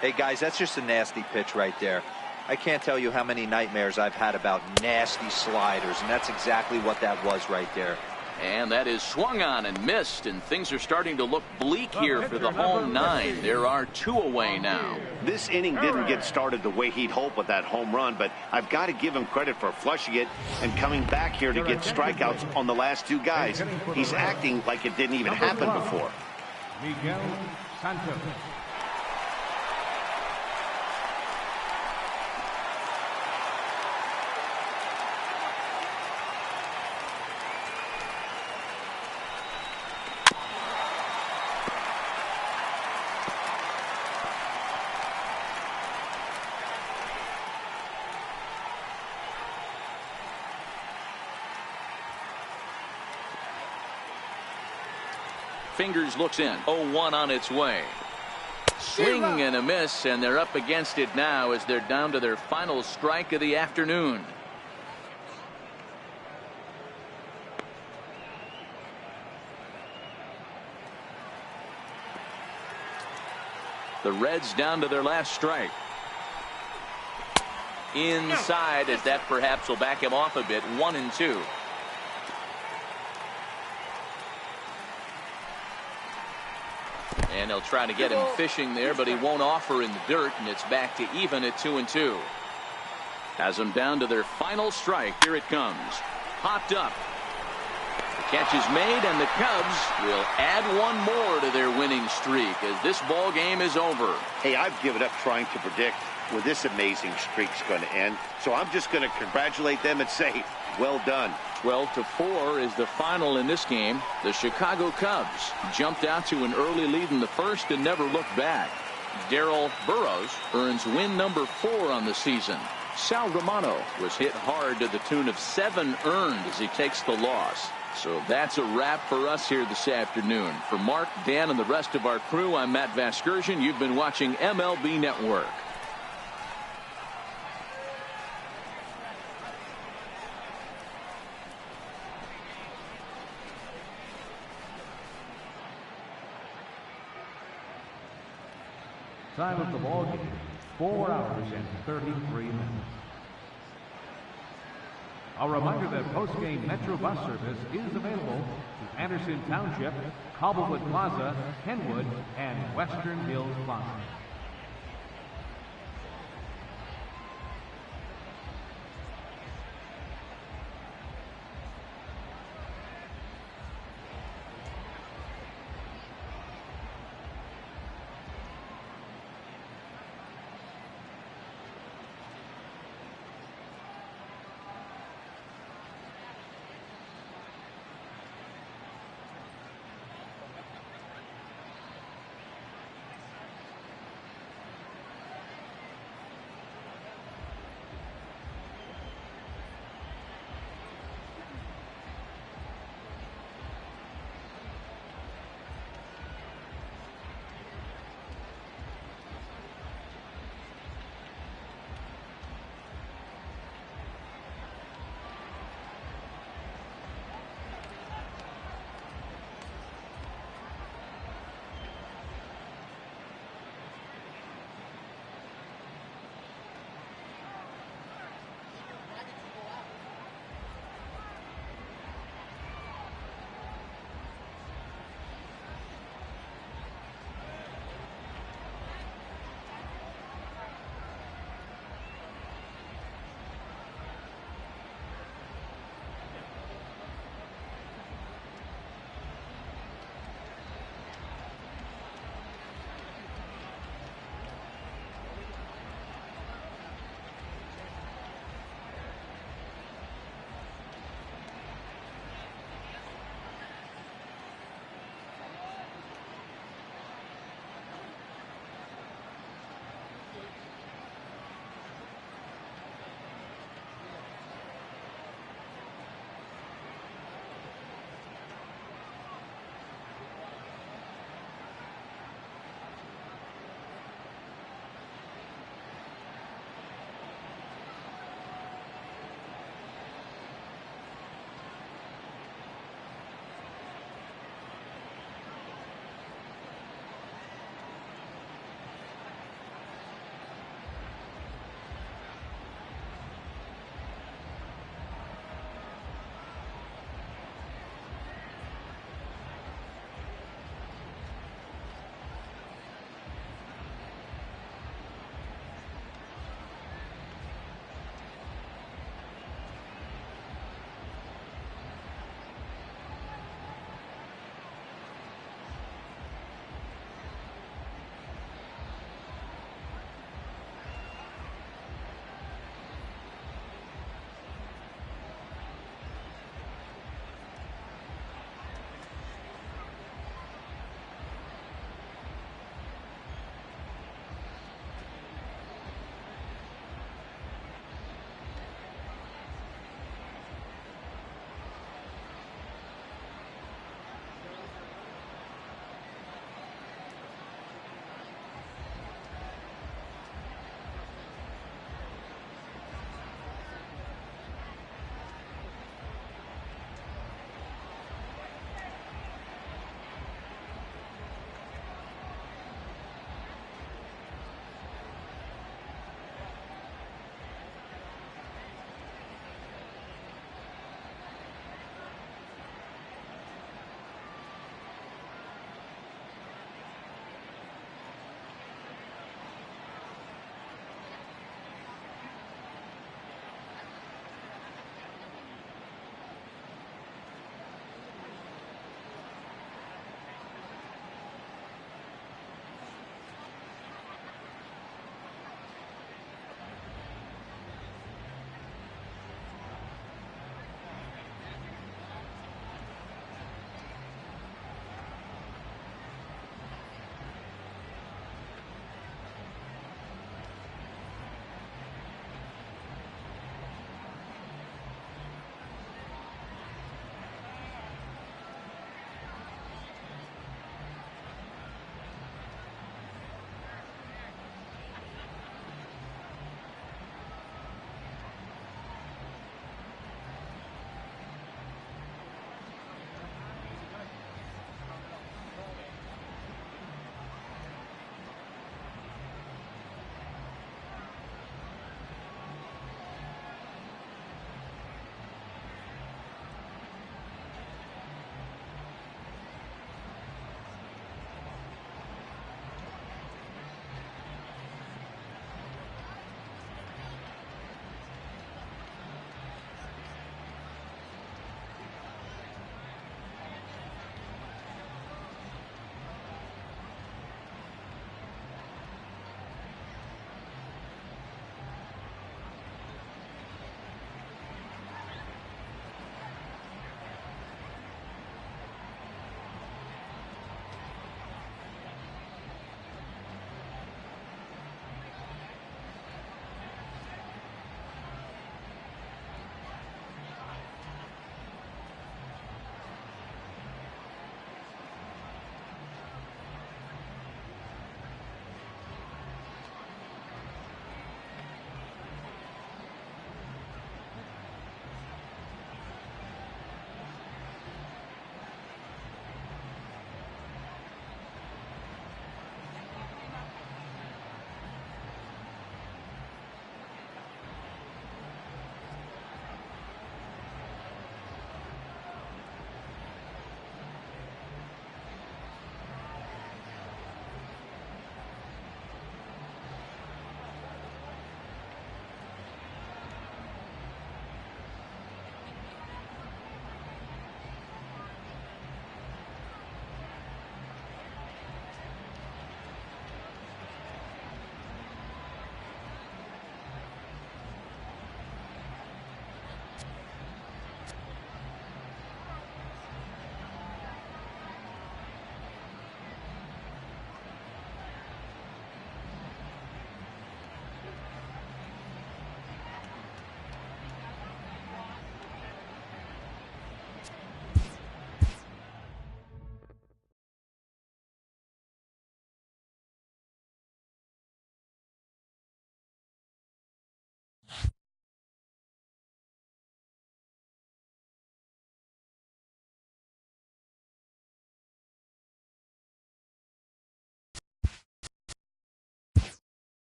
Hey, guys, that's just a nasty pitch right there. I can't tell you how many nightmares I've had about nasty sliders, and that's exactly what that was right there. And that is swung on and missed, and things are starting to look bleak here for the home 9. There are 2 away now. This inning didn't get started the way he'd hoped with that home run, but I've got to give him credit for flushing it and coming back here to get strikeouts on the last 2 guys. He's acting like it didn't even happen before. Miguel Santos. Fingers looks in. 0-1 on its way. Swing and a miss, and they're up against it now as they're down to their final strike of the afternoon. The Reds down to their last strike. Inside, as that perhaps will back him off a bit. 1-2. And they'll try to get him fishing there, but he won't offer in the dirt, and it's back to even at 2-2. Has them down to their final strike. Here it comes. Popped up. The catch is made, and the Cubs will add 1 more to their winning streak as this ball game is over. Hey, I've given up trying to predict where this amazing streak's going to end, so I'm just going to congratulate them and say, well done. 12-4 is the final in this game. The Chicago Cubs jumped out to an early lead in the first and never looked back. Darrell Burroughs earns win number 4 on the season. Sal Romano was hit hard to the tune of 7 earned as he takes the loss. So that's a wrap for us here this afternoon. For Mark, Dan, and the rest of our crew, I'm Matt Vasgersian. You've been watching MLB Network. Time of the ball game, 4 hours and 33 minutes. A reminder that post-game Metro bus service is available to Anderson Township, Cobblewood Plaza, Kenwood, and Western Hills Plaza.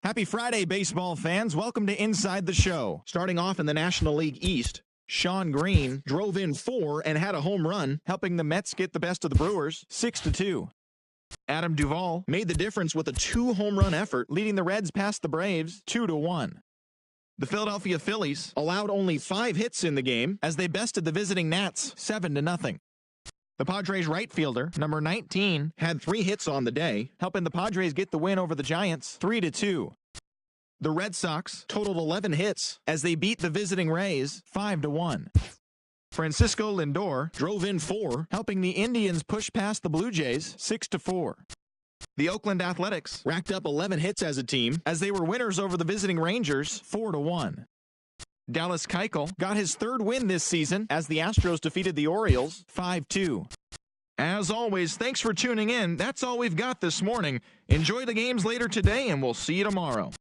Happy Friday, baseball fans. Welcome to Inside the Show. Starting off in the National League East, Sean Green drove in 4 and had a home run, helping the Mets get the best of the Brewers 6-2. Adam Duvall made the difference with a 2-home-run effort, leading the Reds past the Braves 2-1. The Philadelphia Phillies allowed only 5 hits in the game as they bested the visiting Nats 7-0. The Padres right fielder, number 19, had 3 hits on the day, helping the Padres get the win over the Giants 3-2. The Red Sox totaled 11 hits as they beat the visiting Rays 5-1. Francisco Lindor drove in 4, helping the Indians push past the Blue Jays 6-4. The Oakland Athletics racked up 11 hits as a team as they were winners over the visiting Rangers 4-1. Dallas Keuchel got his 3rd win this season as the Astros defeated the Orioles 5-2. As always, thanks for tuning in. That's all we've got this morning. Enjoy the games later today, and we'll see you tomorrow.